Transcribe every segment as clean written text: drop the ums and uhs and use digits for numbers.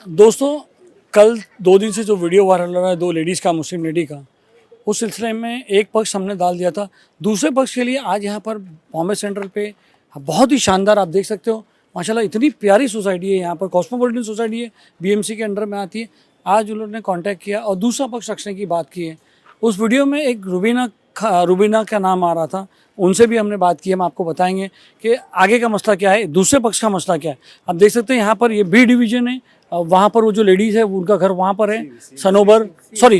दोस्तों, कल 2 दिन से जो वीडियो वायरल हो रहा है 2 लेडीज़ का, मुस्लिम लेडी का, उस सिलसिले में एक पक्ष हमने डाल दिया था। दूसरे पक्ष के लिए आज यहाँ पर बॉम्बे सेंट्रल पे बहुत ही शानदार, आप देख सकते हो माशाल्लाह, इतनी प्यारी सोसाइटी है यहाँ पर, कॉस्मोपॉलिटन सोसाइटी है, बीएमसी के अंडर में आती है। आज उन लोगों ने कांटेक्ट किया और दूसरा पक्ष रखने की बात की है। उस वीडियो में एक रुबीना का नाम आ रहा था, उनसे भी हमने बात की। हम आपको बताएंगे कि आगे का मसला क्या है, दूसरे पक्ष का मसला क्या है। आप देख सकते हैं यहाँ पर ये बी डिवीज़न है, वहाँ पर वो जो लेडीज़ है उनका घर वहाँ पर है,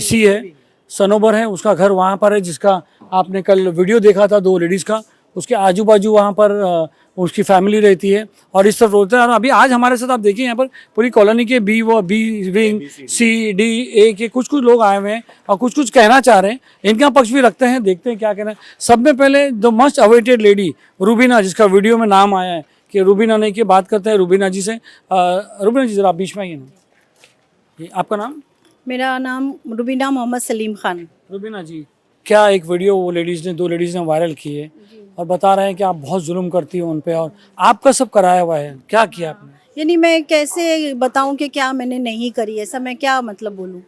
सी है, सनोबर है, उसका घर वहाँ पर है, जिसका आपने कल वीडियो देखा था 2 लेडीज़ का। उसके आजू बाजू वहाँ पर उसकी फैमिली रहती है और इस तरफ रोते हैं। और अभी आज हमारे साथ आप देखिए यहाँ पर पूरी कॉलोनी के बी विंग, सी, डी, ए के कुछ लोग आए हुए हैं और कुछ कहना चाह रहे हैं। इनका पक्ष भी रखते हैं, देखते हैं क्या कहना है। सब में पहले the must awaited lady Rubina, जिसका वीडियो में नाम आया है कि रुबीना नहीं, की बात करते हैं रुबीना जी से। रुबीना जी ज़रा बीच में आइए ना। आपका नाम? मेरा नाम रुबीना मोहम्मद सलीम खान। रुबीना जी, क्या एक वीडियो वो लेडीज़ ने 2 लेडीज़ ने वायरल की है और बता रहे हैं कि आप बहुत जुल्म करती हो उन पे और आपका सब कराया हुआ है, क्या किया आपने? यानी मैं कैसे बताऊं कि क्या मैंने नहीं करी, ऐसा मैं क्या मतलब बोलूं।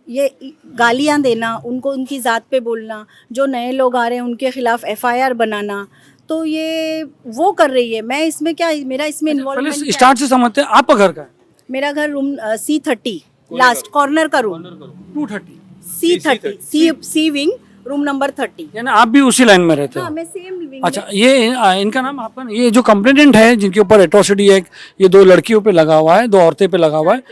ये गालियां देना, उनको उनकी ज़ात पे बोलना, जो नए लोग आ रहे हैं उनके खिलाफ एफआईआर बनाना, तो ये वो कर रही है। मैं इसमें क्या, मेरा इसमें इन्वॉल्वमेंट पहले स्टार्ट से समझते हैं, आपका घर का है? मेरा घर रूम C30 लास्ट कॉर्नर का रूम, 230 सी विंग रूम नंबर 30। यानी आप भी उसी लाइन में रहते हो? हाँ, मैं सेम लिविंग। अच्छा, ये इनका नाम, आपका, ये जो कंप्लेनेंट है जिनके ऊपर एट्रोसिटी एक्ट ये 2 लड़कियों पे लगा हुआ है, 2 औरतें पे लगा हुआ है,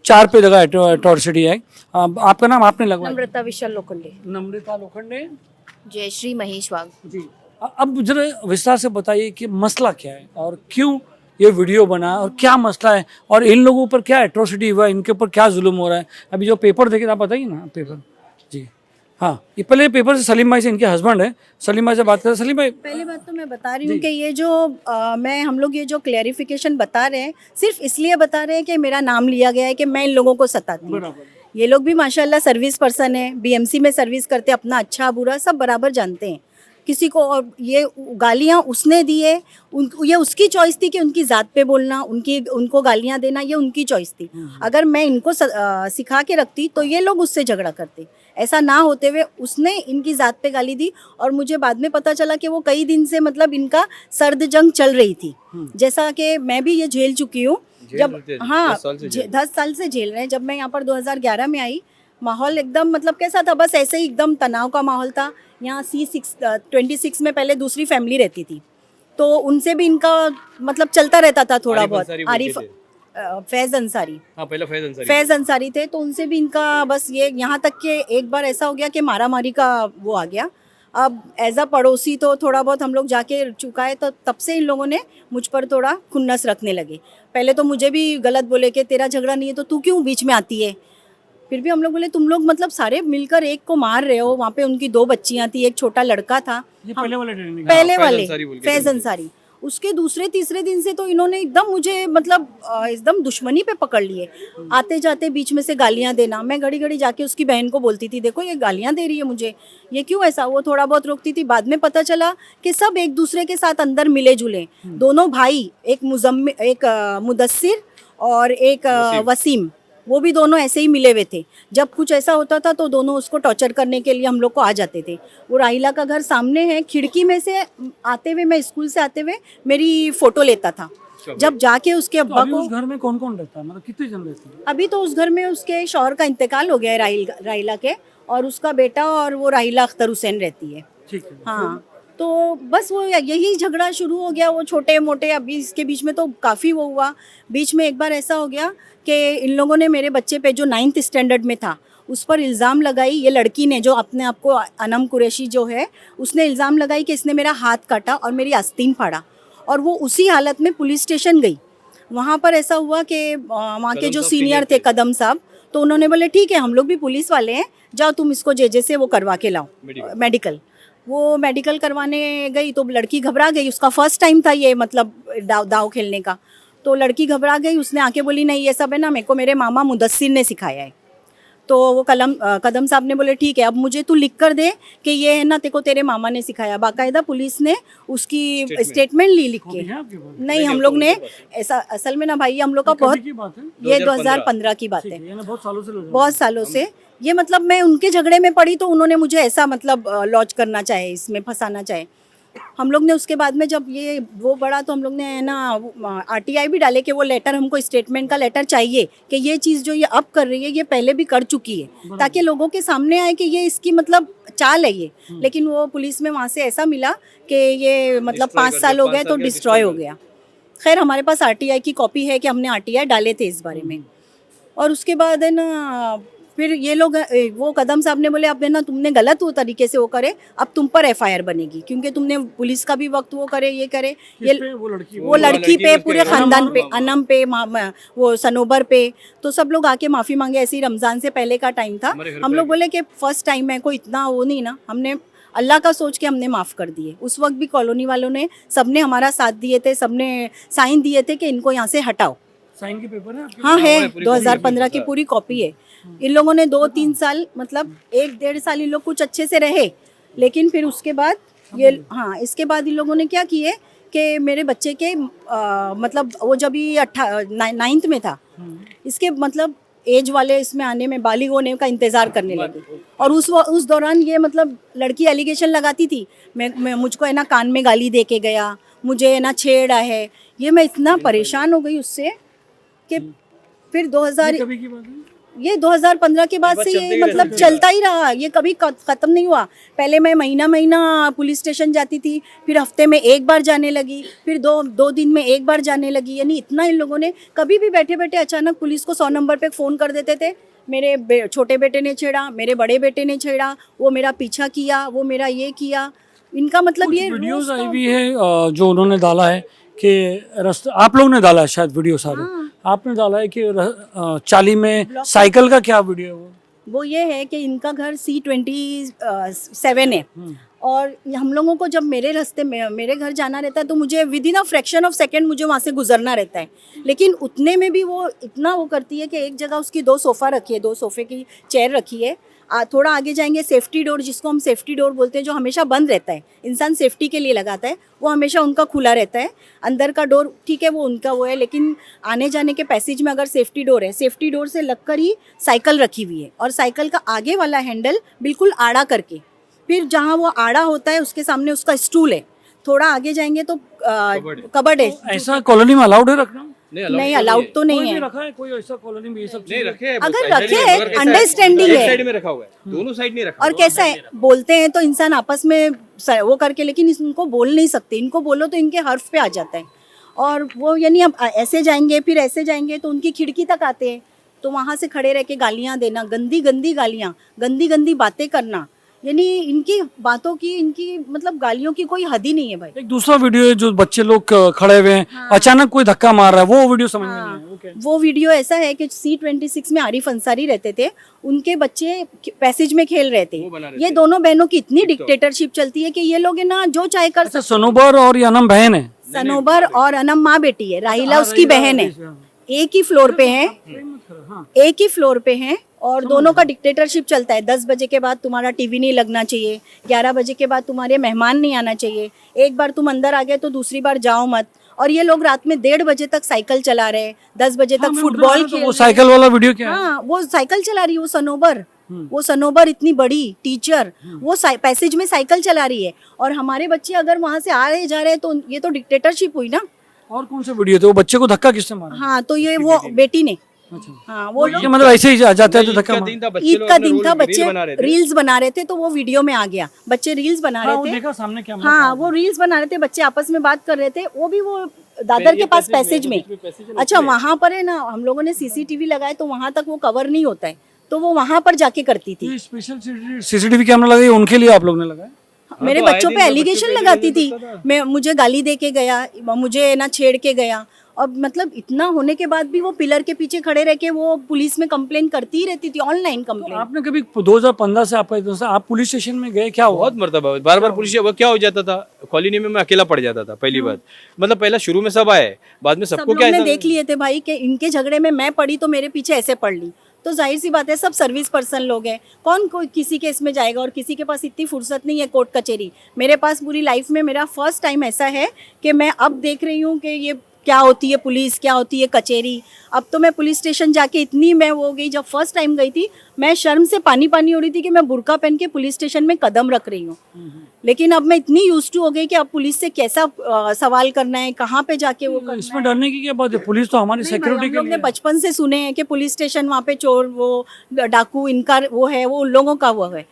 4 पे लगा एट्रोसिटी एक्ट, आपका नाम आपने लगवाया? नम्रता विशाल लोखंडे। नम्रता लोखंडे। जयश्री महेश वाघ जी, अब जरा विस्तार से बताइए कि मसला क्या है और क्यों ये वीडियो बना और क्या मसला है और इन लोगों पर क्या एट्रोसिटी हुआ है, इनके ऊपर क्या जुल्म हो रहा है। अभी जो पेपर देखे आप बताइए ना, पेपर जी। हाँ, ये पहले पेपर से सलीम भाई से, इनके हस्बैंड है, सलीम भाई से बात करें। सलीम भाई, पहली बात तो मैं बता रही हूँ कि ये जो हम लोग ये जो क्लैरिफिकेशन बता रहे हैं, सिर्फ इसलिए बता रहे हैं कि मेरा नाम लिया गया है कि मैं इन लोगों को सताती हूँ। ये लोग भी माशाल्लाह सर्विस पर्सन है, बीएमसी में सर्विस करते, अपना अच्छा बुरा सब बराबर जानते हैं। किसी को, और ये गालियाँ उसने दी है, ये उसकी चॉइस थी कि उनकी ज़ात पे बोलना, उनको गालियाँ देना, ये उनकी चॉइस थी। अगर मैं इनको सिखा के रखती तो ये लोग उससे झगड़ा करते। ऐसा ना होते हुए उसने इनकी ज़ात पे गाली दी और मुझे बाद में पता चला कि वो कई दिन से मतलब इनका सर्द जंग चल रही थी। जैसा कि मैं भी ये झेल चुकी हूँ, जब, हाँ, 10 साल से झेल रहे हैं। जब मैं यहाँ पर 2011 में आई, माहौल एकदम मतलब कैसा था, बस ऐसे ही एकदम तनाव का माहौल था। यहाँ C26 में पहले दूसरी फैमिली रहती थी, तो उनसे भी इनका मतलब चलता रहता था थोड़ा बहुत। आरिफ फैज़ अंसारी, हाँ, पहले फैज़ अंसारी थे, तो उनसे भी इनका बस ये, यहाँ तक कि एक बार ऐसा हो गया कि मारामारी का वो आ गया। अब एज अ पड़ोसी तो थोड़ा बहुत हम लोग जाके चुकाए, तो तब से इन लोगों ने मुझ पर थोड़ा खुन्नस रखने लगे। पहले तो मुझे भी गलत बोले कि तेरा झगड़ा नहीं है तो तू क्यों बीच में आती है। फिर भी हम लोग बोले तुम लोग मतलब सारे मिलकर एक को मार रहे हो। वहाँ पे उनकी 2 बच्चियाँ थी, एक छोटा लड़का था। पहले वाले फैज़ अंसारी, उसके दूसरे तीसरे दिन से तो इन्होंने एकदम मुझे मतलब एकदम दुश्मनी पे पकड़ लिए। आते जाते बीच में से गालियाँ देना। मैं घड़ी घड़ी जाके उसकी बहन को बोलती थी, देखो ये गालियाँ दे रही है मुझे, ये क्यों ऐसा। वो थोड़ा बहुत रोकती थी। बाद में पता चला कि सब एक दूसरे के साथ अंदर मिले जुले, दोनों भाई, एक मुदस्सिर और एक वसीम, वो भी दोनों ऐसे ही मिले हुए थे। जब कुछ ऐसा होता था तो दोनों उसको टॉर्चर करने के लिए हम लोग को आ जाते थे। वो राहिला का घर सामने है, खिड़की में से आते हुए, मैं स्कूल से आते हुए मेरी फ़ोटो लेता था। जब जाके उसके अब्बा को, उस घर में कौन कौन रहता है, मतलब कितने जन रहते हैं? अभी तो उस घर में उसके शौहर का इंतकाल हो गया है, राहिला के, और उसका बेटा और वो राहिला अख्तर हुसैन रहती है। ठीक है। हाँ, तो बस वो यही झगड़ा शुरू हो गया, वो छोटे मोटे। अभी इसके बीच में तो काफ़ी वो हुआ। बीच में एक बार ऐसा हो गया कि इन लोगों ने मेरे बच्चे पे, जो 9th स्टैंडर्ड में था, उस पर इल्ज़ाम लगाई। ये लड़की ने, जो अपने आप को अनम कुरैशी जो है, उसने इल्ज़ाम लगाई कि इसने मेरा हाथ काटा और मेरी आस्तीन फाड़ा। और वो उसी हालत में पुलिस स्टेशन गई। वहाँ पर ऐसा हुआ कि वहाँ के जो सीनियर थे, कदम साहब, तो उन्होंने बोले ठीक है, हम लोग भी पुलिस वाले हैं, जाओ तुम इसको जेजे से वो करवा के लाओ मेडिकल। वो मेडिकल करवाने गई तो लड़की घबरा गई। उसका फर्स्ट टाइम था ये, मतलब दाव खेलने का। तो लड़की घबरा गई। उसने आके बोली नहीं, ये सब है ना मेरे को मेरे मामा मुदस्सिर ने सिखाया है। तो वो कदम साहब ने बोले ठीक है, अब मुझे तू लिख कर दे कि ये है ना, तेरे को तेरे मामा ने सिखाया। बाकायदा पुलिस ने उसकी स्टेटमेंट ली लिख के। नहीं, हम लोग ने ऐसा, असल में ना भाई हम लोग का बहुत, की बात है, ये 2015 की बात है, यानी बहुत सालों से लोग बहुत सालों से। ये मतलब मैं उनके झगड़े में पड़ी तो उन्होंने मुझे ऐसा मतलब लॉन्च करना चाहे, इसमें फंसाना चाहे। हम लोग ने उसके बाद में जब ये वो बढ़ा तो हम लोग ने ना आरटीआई भी डाले कि वो लेटर, हमको स्टेटमेंट का लेटर चाहिए कि ये चीज़ जो ये अब कर रही है ये पहले भी कर चुकी है, ताकि लोगों के सामने आए कि ये इसकी मतलब चाल है ये। लेकिन वो पुलिस में वहाँ से ऐसा मिला कि ये मतलब 5 साल हो गए तो डिस्ट्रॉय हो गया। खैर हमारे पास आरटीआई की कॉपी है कि हमने आरटीआई डाले थे इस बारे में। और उसके बाद है ना फिर ये लोग, वो कदम साहब ने बोले अब है ना तुमने गलत वो तरीके से वो करे, अब तुम पर एफआईआर बनेगी, क्योंकि तुमने पुलिस का भी वक्त वो करे, ये करे, ये वो लड़की पे, पूरे खानदान पे, अनम पे, वो सनोबर पे। तो सब लोग आके माफ़ी मांगे। ऐसे ही रमज़ान से पहले का टाइम था। हम लोग बोले कि फर्स्ट टाइम है, कोई इतना वो नहीं ना, हमने अल्लाह का सोच के हमने माफ़ कर दिए। उस वक्त भी कॉलोनी वालों ने सबने हमारा साथ दिए थे, सबने साइन दिए थे कि इनको यहाँ से हटाओ। साइन के पेपर है आपके? हाँ है, 2015 की पूरी कॉपी है। इन लोगों ने 2-3 साल मतलब 1-1.5 साल इन लोग कुछ अच्छे से रहे, लेकिन फिर उसके बाद ये, हाँ, इसके बाद इन लोगों ने क्या किए कि मेरे बच्चे के मतलब वो जब ये 9th में था, इसके मतलब एज वाले इसमें आने में, बालिग होने का इंतज़ार करने लगे। और उस दौरान ये मतलब लड़की एलिगेशन लगाती थी, मैं मुझको है ना कान में गाली दे के गया, मुझे है ना छेड़ा है। ये मैं इतना परेशान हो गई उससे कि फिर 2015 के बाद से ये मतलब चलता ही रहा, ये कभी ख़त्म नहीं हुआ। पहले मैं महीना पुलिस स्टेशन जाती थी, फिर हफ्ते में एक बार जाने लगी, फिर दो दिन में एक बार जाने लगी। यानी इतना इन लोगों ने, कभी भी बैठे बैठे अचानक पुलिस को 100 नंबर पे फ़ोन कर देते थे, मेरे छोटे बेटे ने छेड़ा, मेरे बड़े बेटे ने छेड़ा, वो मेरा पीछा किया, वो मेरा ये किया। इनका मतलब ये वीडियोस आई हुई है जो उन्होंने डाला है कि रास्ता, आप लोग ने डाला है शायद वीडियो सारे, आपने डाला है कि चाली में साइकिल का क्या वीडियो है वो ये है कि इनका घर C27 है, और हम लोगों को जब मेरे रास्ते में मेरे घर जाना रहता है तो मुझे with in a fraction of second मुझे वहाँ से गुजरना रहता है। लेकिन उतने में भी वो इतना वो करती है कि एक जगह उसकी 2 सोफ़ा रखी है, 2 सोफ़े की चेयर रखी है। थोड़ा आगे जाएंगे सेफ्टी डोर, जिसको हम सेफ्टी डोर बोलते हैं, जो हमेशा बंद रहता है, इंसान सेफ्टी के लिए लगाता है, वो हमेशा उनका खुला रहता है। अंदर का डोर ठीक है वो उनका वो है, लेकिन आने जाने के पैसेज में अगर सेफ्टी डोर है, सेफ्टी डोर से लगकर ही साइकिल रखी हुई है, और साइकिल का आगे वाला हैंडल बिल्कुल आड़ा करके, फिर जहाँ वो आड़ा होता है उसके सामने उसका स्टूल है। थोड़ा आगे जाएंगे तो कबर्ड है। ऐसा कॉलोनी में अलाउड है रखना? नहीं अलाउड तो नहीं है। रखा है कोई ऐसा कॉलोनी में ये सब नहीं रखे हैं, अगर रखे हैं अंडरस्टैंडिंग है, साइड में रखा हुआ है, दोनों साइड नहीं रखा। और कैसा है, बोलते हैं तो इंसान आपस में वो करके, लेकिन इनको बोल नहीं सकते, इनको बोलो तो इनके हर्फ पे आ जाता है। और वो यानी अब ऐसे जाएंगे फिर ऐसे जाएंगे तो उनकी खिड़की तक आते हैं, तो वहाँ से खड़े रह के गालियाँ देना, गंदी गंदी गालियाँ, गंदी गंदी बातें करना। यानी इनकी बातों की, इनकी मतलब गालियों की कोई हद ही नहीं है भाई। एक दूसरा वीडियो है जो बच्चे लोग खड़े हुए हैं, अचानक कोई धक्का मार रहा है, वो वीडियो समझ में नहीं है। वो क्या है? वो वीडियो ऐसा है कि C26 में आरिफ अंसारी रहते थे, उनके बच्चे पैसेज में खेल रहे थे। ये दोनों बहनों की इतनी डिक्टेटरशिप चलती है कि ये लोग है ना जो चाहे कर। अच्छा, सनोबर और ये अनम बहन है? सनोबर और अनम माँ बेटी है, राहिला उसकी बहन है, एक ही फ्लोर पे है, एक ही फ्लोर पे हैं, और दोनों का डिक्टेटरशिप चलता है। 10 बजे के बाद तुम्हारा टीवी नहीं लगना चाहिए, 11 बजे के बाद तुम्हारे मेहमान नहीं आना चाहिए, एक बार तुम अंदर आ गए तो दूसरी बार जाओ मत। और ये लोग रात में 1:30 बजे तक साइकिल चला रहे, 10 बजे तक फुटबॉल खेल। वो साइकिल वाला वीडियो क्या है? हाँ, वो साइकिल चला रही है, वो सनोबर इतनी बड़ी टीचर, वो पैसेज में साइकिल चला रही है, और हमारे बच्चे अगर वहाँ से आ रहे जा रहे हैं तो ये तो डिक्टेटरशिप हुई ना। और कौन से वीडियो थे? वो बच्चे को धक्का किसने मारा? हाँ, तो ये वो बेटी ने। अच्छा, हाँ, वो ये मतलब ऐसे ही जाते हैं तो धक्का मार। ईद का दिन था, बच्चे रील्स बना रहे थे तो वो वीडियो में आ गया। बच्चे रील्स बना रहे थे, देखा सामने क्या? हाँ, वो रील्स बना रहे थे, बच्चे आपस में बात कर रहे थे, वो भी वो दादर के पास पैसेज में। अच्छा, वहाँ पर है ना, हम लोगों ने सीसीटीवी लगाए तो वहाँ तक वो कवर नहीं होता है, तो वो वहाँ पर जाके करती थी। स्पेशल सीसीटीवी कैमरा लगाई उनके लिए आप लोग ने लगाया? मेरे बच्चों पे एलिगेशन लगाती थी, मुझे गाली दे के गया, मुझे ना छेड़ के गया। और मतलब इतना होने के बाद भी वो पिलर के पीछे खड़े रह के वो पुलिस में कंप्लेन करती ही रहती थी, ऑनलाइन कंप्लेन। आपने कभी 2015 से आपका आप पुलिस स्टेशन में गए? क्या हुआ? बहुत मरतबा बार बार पुलिस क्या हो जाता था, कॉलोनी में मैं अकेला पड़ जाता था। पहली बात मतलब पहला शुरू में सब आए, बाद में सबको क्या देख लिए थे भाई कि इनके झगड़े में मैं पड़ी तो मेरे पीछे ऐसे पड़ ली। तो जाहिर सी बात है सब सर्विस पर्सन लोग हैं, कौन कोई किसी केस में जाएगा, और किसी के पास इतनी फुर्सत नहीं है कोर्ट कचहरी। मेरे पास पूरी लाइफ में मेरा फर्स्ट टाइम ऐसा है कि मैं अब देख रही हूँ कि ये क्या होती है पुलिस, क्या होती है कचहरी। अब तो मैं पुलिस स्टेशन जाके इतनी मैं वो हो गई, जब फर्स्ट टाइम गई थी मैं शर्म से पानी पानी हो रही थी कि मैं बुर्का पहन के पुलिस स्टेशन में कदम रख रही हूँ। लेकिन अब मैं इतनी यूज्ड टू हो गई कि अब पुलिस से कैसा सवाल करना है, कहाँ पे जाके वो करना है। इसमें डरने की क्या बात है, पुलिस तो हमारी नहीं भाई, सिक्योरिटी हम के लोग लिए ने है। बचपन से सुने हैं कि पुलिस स्टेशन वहाँ पे चोर, वो डाकू, इनका वो है, वो उन लोगों का वो है।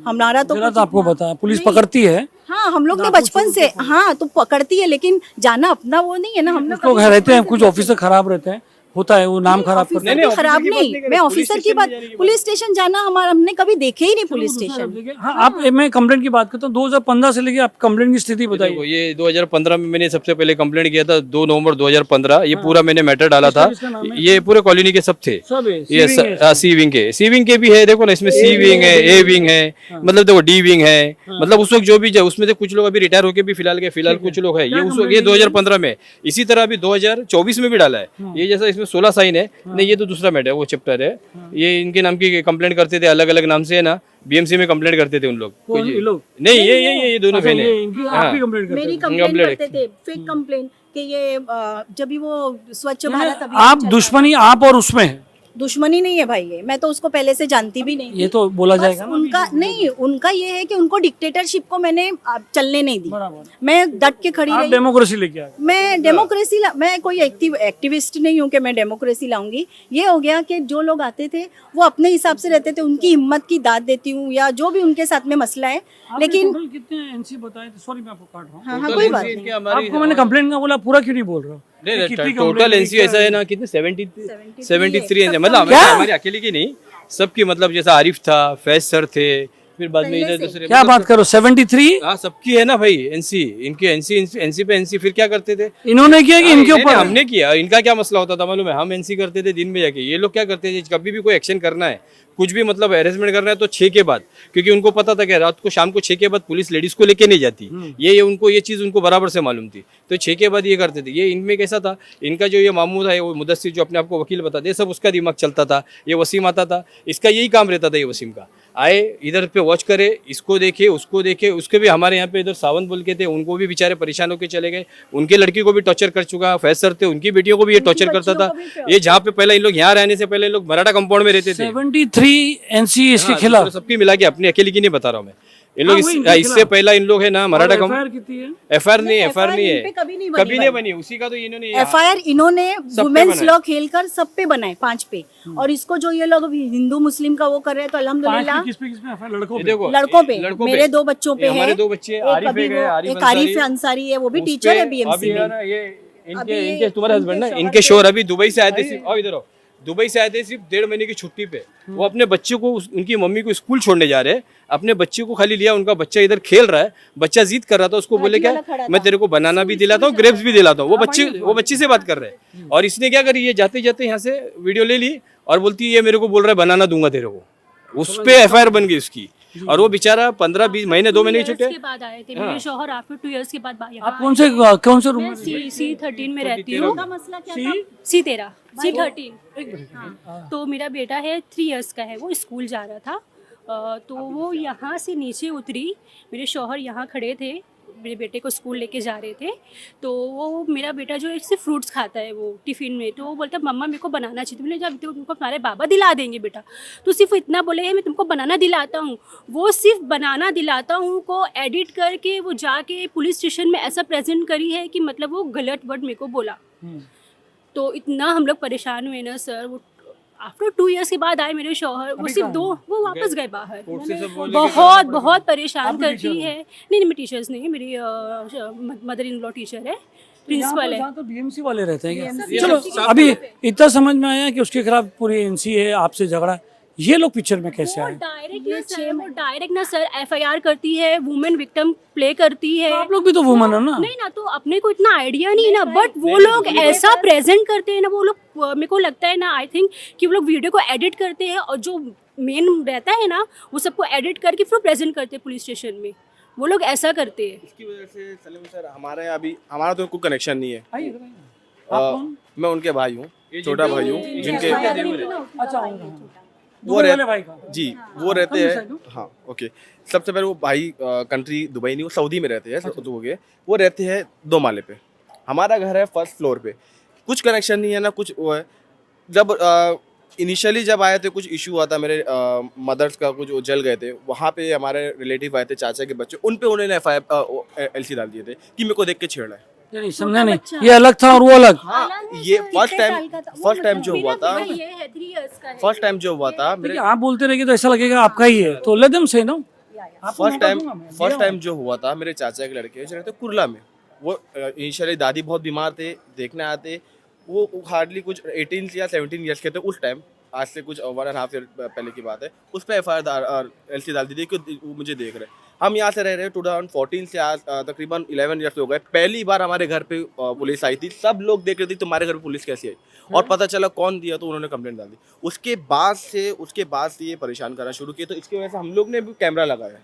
हमारा तो जरा कुछ तो आपको इतना- बताया, पुलिस नहीं। पकड़ती है, हाँ, हम लोग ने बचपन से, हाँ तो पकड़ती है, लेकिन जाना अपना वो नहीं है ना। हम कुछ लोग रहते हैं, कुछ ऑफिसर खराब रहते हैं, होता है वो नाम खराब करते हैं। ऑफिसर खराब नहीं, मैं ऑफिसर की बात, पुलिस स्टेशन जाना हमारा, हमने कभी देखे ही नहीं पुलिस स्टेशन। हाँ, आप मैं कंप्लेंट की बात करता हूँ, 2015 से लेके आप कंप्लेंट की स्थिति बताइए। देखो, ये 2015 में मैंने सबसे पहले कंप्लेंट किया था, 2 नवंबर 2015। ये पूरा मैंने मैटर डाला था। किसका नाम है? ये पूरे कॉलोनी के सब थे। सब है, ये सीविंग है। सी विंग के भी है, देखो ना, इसमें सी विंग है, ए विंग है, मतलब देखो डी विंग है, मतलब उस वक्त जो भी उसमें से कुछ लोग अभी रिटायर होके भी फिलहाल कुछ लोग है। ये उस वक्त, ये 2015 में, इसी तरह अभी 2024 में भी डाला है। ये जैसा इसमें 16 साइन है, नहीं ये तो दूसरा मैटर है, वो चैप्टर है। ये इनके नाम की कंप्लेंट करते थे, अलग अलग नाम से है ना, बीएमसी में कंप्लेंट करते थे उन लोग। कौन ये लोग? नहीं, ये दोनों अच्छा, बहनें ये इनकी आपकी कंप्लेंट करते मेरी हैं। कंप्लेंट कंप्लेंट करते थे, फेक कंप्लेंट कि ये जब भी वो स्वच्छ भारत अभियान आप चल रहा दुश्मनी आप और उसमें है, था। दुश्मनी नहीं है भाई, ये मैं तो उसको पहले से जानती भी नहीं। ये तो बोला बस जाएगा ना। उनका नहीं, उनका ये है कि उनको डिक्टेटरशिप को मैंने चलने नहीं दी, बराबर। मैं डट के खड़ी आप रही। डेमोक्रेसी लेके आए। मैं डेमोक्रेसी मैं कोई एक्टिविस्ट नहीं हूँ कि मैं डेमोक्रेसी लाऊंगी। ये हो गया कि जो लोग आते थे वो अपने हिसाब से रहते थे, उनकी हिम्मत की दाद देती हूँ, या जो भी उनके साथ में मसला है। लेकिन टोटल कितने एनसी बताए थे? सॉरी मैं आपको काट रहा हूँ। हाँ, कोई बात नहीं। आपको मैंने कंप्लेंट का बोला, पूरा क्यों नहीं बोल रहा हूँ? टोटल एनसी ऐसा है ना, कितने 73 है, मतलब हमारी अकेले की नहीं, सबकी, मतलब जैसा आरिफ था, फैज सर थे, फिर बाद में इधर दूसरे, क्या बात करो, 73 हाँ सबकी है ना भाई एनसी। इनके एनसी पे एनसी फिर क्या करते थे, इन्होंने किया कि इनके नहीं, ऊपर? हमने किया। इनका क्या मसला होता था मालूम है, हम एनसी करते थे दिन में जाके, ये लोग क्या करते थे, कभी भी कोई एक्शन करना है, कुछ भी मतलब अरेंजमेंट करना है तो 6 के बाद, क्योंकि उनको पता था कि रात को शाम को 6 के बाद पुलिस लेडीज को लेके नहीं जाती। ये उनको ये चीज उनको बराबर से मालूम थी, तो 6 के बाद ये करते थे। ये इनमें कैसा था, इनका जो ये मामू था, वो मुदस्सिर जो अपने आप को वकील बताते, सब उसका दिमाग चलता था। ये वसीम आता था, इसका यही काम रहता था, ये वसीम का आए इधर पे वॉच करे, इसको देखे उसको देखे। उसके भी हमारे यहाँ पे इधर सावंत बोल के थे, उनको भी बेचारे परेशान होकर चले गए। उनके लड़की को भी टॉर्चर कर चुका, फैज सर थे, उनकी बेटियों को भी ये टॉर्चर करता था। ये जहाँ पे पहले इन लोग यहाँ रहने से पहले लोग मराठा कंपाउंड में रहते थे। 73 एनसी इसके हाँ, खिलाफ। सबकी मिला के, अपनी अकेले की नहीं बता रहा हूँ मैं। इन लोग हाँ, वही इनके इससे पहला इन लोग है ना मराठा एफआईआर कितनी है? एफआईआर नहीं नहीं, है, इन पे कभी नहीं कभी बनी नहीं भाई। बनी। उसी का तो इन्होंने FIR इन्होंने पे वुमेन्स बनाए। लॉ खेलकर सब पे बनाए, 5 पे। और इसको जो ये लोग अभी हिंदू मुस्लिम का वो कर रहे हैं, तो अल्हम्दुलिल्लाह किस पे एफआईआर? लड़कों ये पे? देखो लड़कों पे, लड़कों मेरे 2 बच्चों पे ये हमारे है। 2 बच्चे, एक आरिफ अभी एक है, वो- आरिफ एक आरिफ अंसारी। अंसारी है, वो भी उस टीचर पे है BMC अभी है में। ना, ये अभी इनके तुम्हारे हस्बैंड ना, इनके इनके शौहर शोहर अभी दुबई से आए थे सिर्फ, और इधर आओ, दुबई से आए थे सिर्फ 1.5 महीने की छुट्टी पे। वो अपने बच्चे को उनकी मम्मी को स्कूल छोड़ने जा रहे हैं, अपने बच्चे को खाली लिया, उनका बच्चा इधर खेल रहा है, बच्चा जिद कर रहा था, उसको बोले क्या, वाला खड़ा मैं था। तेरे को बनाना भी दिलाता हूँ, ग्रेप्स भी दिलाता हूँ। वो बच्ची से बात कर रहे हैं, और इसने क्या करी, ये जाते जाते यहाँ से वीडियो ले ली और बोलती है ये मेरे को बोल रहा है बनाना दूंगा तेरे को। उस पे FIR बन गई उसकी, और वो बेचारा 15-20 महीने 2 महीने की छुट्टी के बाद आए थे मेरे शौहर, आफ्टर 2 इयर्स के बाद यहाँ आप कौन से रूम में? मैं C13 में रहती हूँ। मसला क्या था? C13 C13। तो मेरा बेटा है 3 इयर्स का है, वो स्कूल जा रहा था। तो वो यहाँ से नीचे उतरी, मेरे शौहर यहाँ खड़े थे, मेरे बेटे को स्कूल लेके जा रहे थे। तो वो मेरा बेटा जो है सिर्फ फ्रूट्स खाता है वो टिफ़िन में, तो वो बोलता मम्मा मेरे को बनाना चाहिए। मैंने जब तुमको तुम्हारे बाबा दिला देंगे बेटा, तो सिर्फ इतना बोले है मैं तुमको बनाना दिलाता हूँ। वो सिर्फ बनाना दिलाता हूँ को एडिट करके वो जाके पुलिस स्टेशन में ऐसा प्रेजेंट करी है कि मतलब वो गलत वर्ड मेरे को बोला। तो इतना हम लोग परेशान हुए ना सर। वो आफ्टर 2 इयर्स के बाद आए मेरे शौहर, वो सिर्फ 2 वो वापस गए बाहर। बहुत परेशान करती है। नहीं मैं टीचर्स नहीं है, मेरी मदर इन लॉ टीचर है, प्रिंसिपल है। तो BMC वाले रहते हैं क्या? चलो अभी इतना समझ में आया कि उसके खिलाफ पूरी एनसी है, आपसे झगड़ा। ये लोग पिक्चर में कैसे वो आए? डायरेक्ट ना सर FIR करती है, वुमेन विक्टिम प्ले करती है। आप लोग भी तो वुमन हो ना? नहीं ना, तो अपने को इतना आइडिया नहीं ना, बट वो लोग ऐसा प्रेजेंट करते हैं ना, वो लोग मेरे को लगता है ना, आई थिंक कि वो लोग वीडियो को एडिट करते हैं और जो मेन रहता है ना वो सबको एडिट करके फिर प्रेजेंट करते हैं पुलिस स्टेशन में। वो लोग ऐसा करते हैं। इसकी वजह से सलीम सर हमारे यहाँ अभी हमारा तो कोई कनेक्शन नहीं है। आइए, बताइए। आप कौन? मैं उनके भाई हूँ, छोटा भाई हूँ, जिनके अच्छा वो दुबई रह वाले भाई का जी वो रहते कौन हैं। सा है वो? हाँ ओके, सबसे पहले वो भाई कंट्री दुबई नहीं, वो सऊदी में रहते हैं, तो हो गए। वो रहते हैं 2 माले पे, हमारा घर है 1st फ्लोर पे। कुछ कनेक्शन नहीं है ना कुछ वो है। जब इनिशियली जब आए थे कुछ इशू हुआ था, मेरे मदर्स का कुछ वो जल गए थे, वहाँ पे हमारे रिलेटिव आए थे, चाचा के बच्चे, उन पे उन्होंने LC डाल दिए थे कि मेरे को देख के छेड़ा है। नहीं समझा नहीं, ये अलग था और वो अलग। हाँ ये फर्स्ट टाइम जो हुआ था, ये है 3 इयर्स का है। फर्स्ट टाइम जो हुआ था मेरे देखिए आप बोलते रहेंगे तो ऐसा लगेगा आपका ही है, तो लेट देम से नो। फर्स्ट टाइम जो हुआ था मेरे चाचा के लड़के जो रहते कुरला में, वो इनिशियली दादी बहुत बीमार थे, देखने आते, वो हार्डली कुछ 18 या 17 ईयर्स के थे उस टाइम, आज से कुछ 1.5 ईयर पहले की बात है। उस पर LC डाल दी थी कि वो मुझे देख रहे। हम यहाँ से रह रहे 2014 से आज तकरीबन 11 ईयर्स हो गए। पहली बार हमारे घर पे पुलिस आई थी, सब लोग देख रहे थे तुम्हारे घर पे पुलिस कैसी आई, और पता चला कौन दिया तो उन्होंने कंप्लेंट डाल दी। उसके बाद से ये परेशान करना शुरू किए, तो इसकी वजह से हम लोग ने भी कैमरा लगाया है।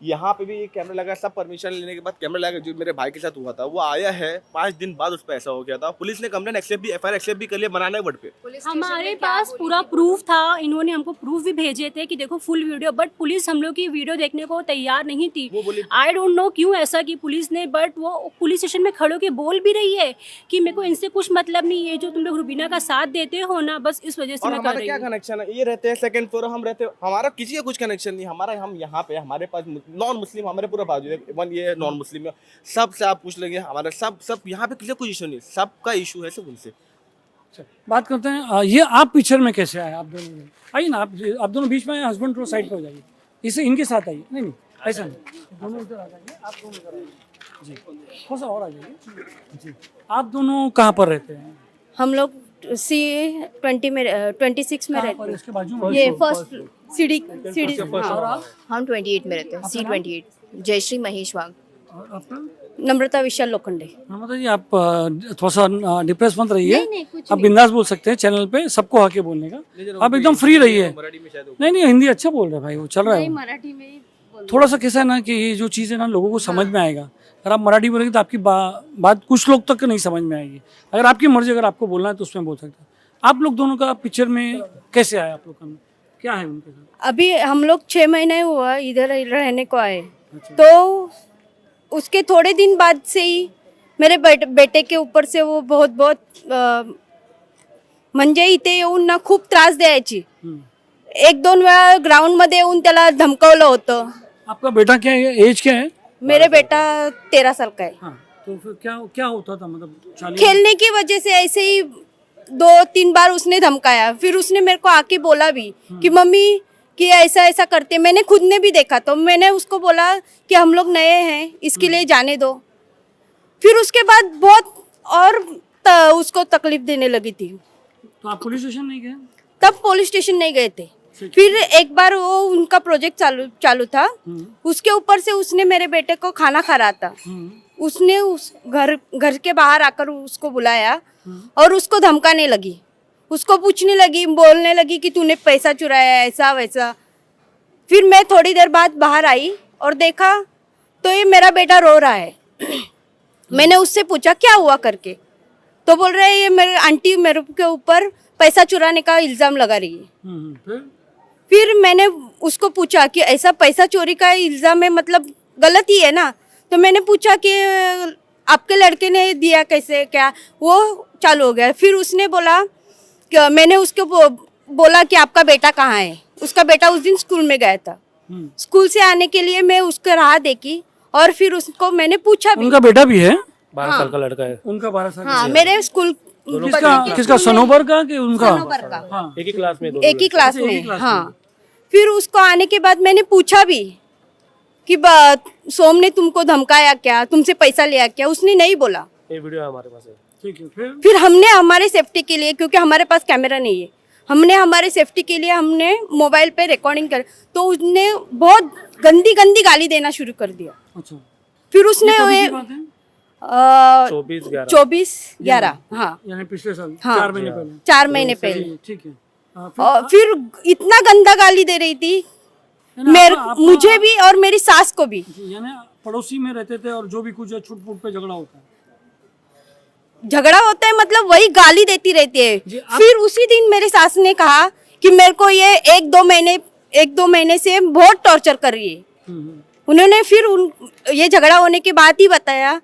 यहाँ पे भी एक कैमरा लगा, सब परमिशन लेने के बाद कैमरा लगा। जो मेरे भाई के साथ हुआ था वो आया है 5 दिन बाद, उस पर ऐसा हो गया था। पुलिस ने कंप्लेंट FIR एक्सेप्ट भी कर लिया, बनाना वर्ड पे। हमारे पास पूरा प्रूफ था, इन्होंने हमको प्रूफ भी भेजे थे कि देखो फुल वीडियो, बट पुलिस हम लोग की वीडियो देखने को तैयार नहीं थी। आई डोंट नो क्यों ऐसा कि पुलिस ने, बट वो पुलिस स्टेशन में खड़े होकर बोल भी रही है कि मेरे को इनसे कुछ मतलब नहीं है, जो तुम लोग रुबीना का साथ देते हो ना, बस इस वजह से और मैं कर हमारा रही क्या हूँ। कनेक्शन है, ये रहते हैं 2nd फ्लोर, हम रहते हैं, हमारा किसी का कुछ कनेक्शन नहीं। हमारा हम यहाँ पे हमारे पास नॉन मुस्लिम हमारे पूरा बाजू है, वन ये नॉन मुस्लिम है, सबसे आप पूछ लेंगे हमारा सब यहाँ पे किसी का कोई इशू नहीं, सबका इशू है सिर्फ उनसे। बात करते हैं ये आप पिक्चर में कैसे आए? आप दोनों आइए ना, आप दोनों बीच में, हस्बैंड थोड़ा साइड पे हो जाइए, इसे इनके साथ आइए। नहीं ऐसा नहीं, दोनों इधर आ जाइए, आप दोनों इधर आइए जी, थोड़ा सा और आ जाइए जी। आप दोनों कहाँ पर रहते हैं? हम लोग C20 में 26 में कहाँ रहते पर? हैं। इसके बाजू में ये फर्स्ट सीढ़ी और आप? हम 28 में रहते हैं, C28। जयश्री महेश वाघ। और आपका? नम्रता विशाल लोखंडे। नम्रता जी, आप थोड़ा सा डिप्रेस मत रहिए, नहीं, कुछ आप बिंदास बोल सकते हैं, चैनल पे सबको आके बोलने का, आप एकदम फ्री रहिए। नहीं हिंदी अच्छा बोल रहे हैं भाई, वो चल रहा है। मराठी में थोड़ा सा कैसा है ना कि ये जो चीज़ है ना लोगों को समझ में आएगा। अगर आप मराठी बोलेंगे तो आपकी बात कुछ लोग तक नहीं समझ में आएगी। अगर आपकी मर्जी, अगर आपको बोलना है तो उसमें बोल सकते हैं। आप लोग दोनों का पिक्चर में कैसे आया? आप लोग का क्या है उनके साथ? अभी हम लोग 6 महीने हुआ इधर रहने को आए, तो उसके थोड़े दिन बाद से ही मेरे बेटे के ऊपर से वो बहुत म्हणजे इथे येऊन ना खूप त्रास द्यायची। 1-2 वेळा ग्राउंड मध्ये येऊन त्याला धमकावलं होतं। आपका बेटा क्या है, एज क्या है? मेरे बेटा 13 साल का है। हाँ, तो फिर क्या होता था, मतलब खेलने की वजह से ऐसे ही 2-3 बार उसने धमकाया। फिर उसने मेरे को आके बोला भी कि मम्मी कि ऐसा ऐसा करते, मैंने खुद ने भी देखा, तो मैंने उसको बोला कि हम लोग नए हैं, इसके लिए जाने दो। फिर उसके बाद बहुत और उसको तकलीफ देने लगी थी, तो आप पुलिस स्टेशन नहीं गए? तब पुलिस स्टेशन नहीं गए थे। फिर एक बार वो उनका प्रोजेक्ट चालू था, उसके ऊपर से उसने मेरे बेटे को खाना खा रहा था, उसने उस घर के बाहर आकर उसको बुलाया और उसको धमकाने लगी, उसको पूछने लगी, बोलने लगी कि तूने पैसा चुराया, ऐसा वैसा। फिर मैं थोड़ी देर बाद बाहर आई और देखा तो ये मेरा बेटा रो रहा है। मैंने उससे पूछा क्या हुआ करके, तो बोल रहे ये मेरे आंटी मेरे के ऊपर पैसा चुराने का इल्ज़ाम लगा रही है। फिर मैंने उसको पूछा कि ऐसा पैसा चोरी का इल्ज़ाम है, मतलब गलत ही है ना। तो मैंने पूछा कि आपके लड़के ने दिया कैसे, क्या? वो चालू हो गया। फिर उसने बोला कि मैंने उसको बोला कि आपका बेटा कहाँ है। उसका बेटा उस दिन स्कूल में गया था, स्कूल से आने के लिए मैं उसको राह देखी और फिर उसको मैंने पूछा भी। उनका बेटा भी है? 12 साल का लड़का है उनका 12 साल हाँ, मेरे स्कूल किसका सनोबर का कि उनका? सनोबर का। हाँ, एक ही क्लास में एक ही क्लास में। हाँ, फिर उसको आने के बाद मैंने पूछा भी कि सोम ने तुमको धमकाया क्या, तुमसे पैसा लिया क्या? उसने नहीं बोला। ये वीडियो हमारे पास है। ठीक है। फिर हमने हमारे सेफ्टी के लिए, क्योंकि हमारे पास कैमरा नहीं है, हमने हमारे सेफ्टी के लिए हमने मोबाइल पे रिकॉर्डिंग कर, तो उसने बहुत गंदी गंदी गाली देना शुरू कर दिया। अच्छा, फिर उसने 24/11 हाँ, यानी पिछले साल हाँ, 4 महीने पहले। 4 महीने पहले। ठीक है। और फिर इतना गंदा गाली दे रही थी मुझे भी और मेरी सास को भी। यानी पड़ोसी में रहते थे और जो भी कुछ छुट फुट पे झगड़ा होता है, झगड़ा होता है मतलब वही गाली देती रहती है। फिर उसी दिन मेरी सास ने कहा कि कि मेरे को ये एक दो महीने से बहुत टॉर्चर कर रही है। उन्होंने फिर ये झगड़ा होने के बाद ही बताया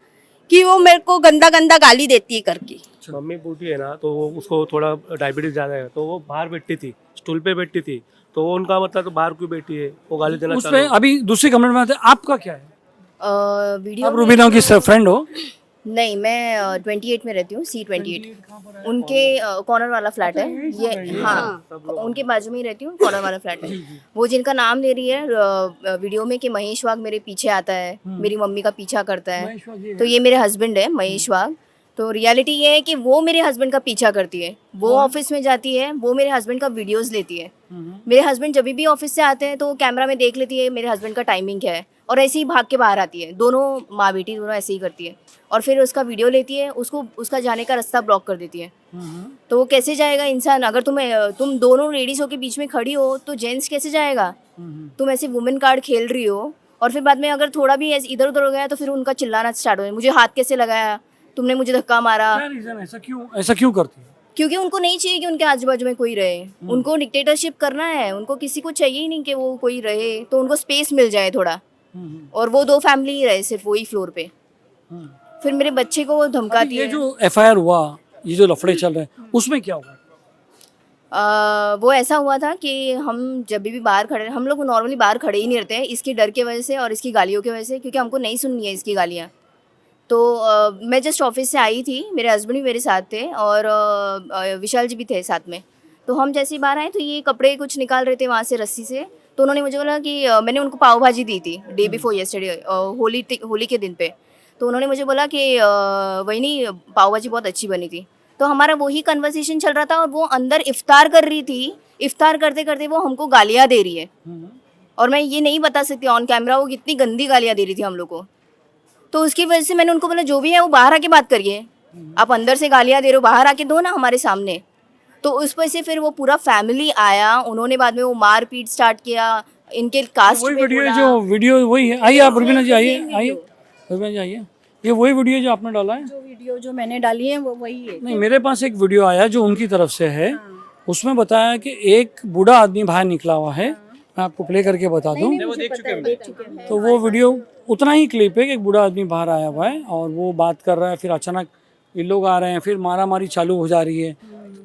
कि वो मेरे को गंदा गंदा गाली देती है करके। मम्मी बूढ़ी है ना, तो वो उसको थोड़ा डायबिटीज ज़्यादा है, तो वो बाहर बैठती थी, स्टूल पे बैठती थी, तो वो उनका मतलब तो बाहर क्यों बैठी है, वो गाली देना उस चालू पे अभी दूसरी कमेंट में आते हैं, आपका क्या है? वीडियो आप रूबीना की फ्रेंड हो? नहीं, मैं 28 में रहती हूँ, C28। उनके कॉर्नर वाला फ्लैट है ये। हाँ, उनके बाजू में ही रहती हूँ, कॉर्नर वाला फ्लैट है। वो जिनका नाम ले रही है वीडियो में कि महेश वाघ मेरे पीछे आता है, मेरी मम्मी का पीछा करता है, तो ये मेरे हस्बैंड है महेश वाघ। तो रियलिटी ये है कि वो मेरे हस्बैंड का पीछा करती है, वो ऑफिस में जाती है, वो मेरे हस्बैंड का वीडियोस लेती है। मेरे हस्बैंड जब भी ऑफिस से आते हैं तो कैमरा में देख लेती है मेरे हस्बैंड का टाइमिंग क्या है, और ऐसे ही भाग के बाहर आती है। दोनों माँ बेटी दोनों ऐसे ही करती है, और फिर उसका वीडियो लेती है, उसको उसका जाने का रास्ता ब्लॉक कर देती है। तो वो कैसे जाएगा इंसान? अगर तुम दोनों लेडीज़ों के बीच में खड़ी हो तो जेंट्स कैसे जाएगा? तुम ऐसे वुमेन कार्ड खेल रही हो, और फिर बाद में अगर थोड़ा भी इधर उधर हो गया तो फिर उनका चिल्लाना स्टार्ट हो गया, मुझे हाथ कैसे लगाया, तुमने मुझे धक्का मारा। क्या रीजन, ऐसा क्यों करती है? क्योंकि उनको नहीं चाहिए कि उनके आजू बाजू में कोई रहे, उनको डिक्टेटरशिप करना है, उनको किसी को चाहिए ही नहीं कि वो कोई रहे, तो उनको स्पेस मिल जाए थोड़ा, और वो 2 फैमिली ही रहे सिर्फ वही फ्लोर पे। फिर मेरे बच्चे को वो धमकाती ये है। जो FIR हुआ, ये जो लफड़े चल रहे हैं, उसमें क्या हुआ? वो ऐसा हुआ था कि हम जब भी बाहर खड़े, हम लोग नॉर्मली बाहर खड़े ही नहीं रहते हैं, इसकी डर की वजह से और इसकी गालियों की वजह से, क्योंकि हमको नहीं सुननी है इसकी गालियाँ। तो मैं जस्ट ऑफिस से आई थी, मेरे हस्बैंड भी मेरे साथ थे, और विशाल जी भी थे साथ में। तो हम जैसे ही बाहर आए तो ये कपड़े कुछ निकाल रहे थे वहाँ से रस्सी से, तो उन्होंने मुझे बोला कि मैंने उनको पाव भाजी दी थी डे बिफोर येस्टरडे, होली के दिन पे। तो उन्होंने मुझे बोला कि वही पाव भाजी बहुत अच्छी बनी थी। तो हमारा वही कन्वर्सेशन चल रहा था, और वो अंदर इफ्तार कर रही थी, इफ्तार करते करते वो हमको गालियाँ दे रही है, और मैं ये नहीं बता सकती ऑन कैमरा वो कितनी गंदी गालियाँ दे रही थी हम लोग को। तो उसकी वजह से मैंने उनको बोला जो भी है वो बाहर आके बात करिए, आप अंदर से गालियाँ दे रहे हो, बाहर आके दो ना हमारे सामने। तो उस वजह से फिर वो पूरा फैमिली आया, उन्होंने बाद में वो मारपीट स्टार्ट किया, इनके कास्ट वही पे वीडियो बोला। जो वीडियो वही है। आइए आप रुबीना जी, आइए रुबीना जी आइए। ये वही वीडियो जो आपने डाला है? जो वीडियो जो मैंने डाली है वो वही है। नहीं, मेरे पास एक वीडियो आया जो उनकी तरफ से है, उसमें बताया कि एक बूढ़ा आदमी बाहर निकला हुआ है। मैं आपको प्ले करके बता दूं। वो देख चुके हैं। तो वो वीडियो उतना ही क्लिप है कि एक बूढ़ा आदमी बाहर आया हुआ है और वो बात कर रहा है, फिर अचानक ये लोग आ रहे हैं, फिर मारामारी चालू हो जा रही है।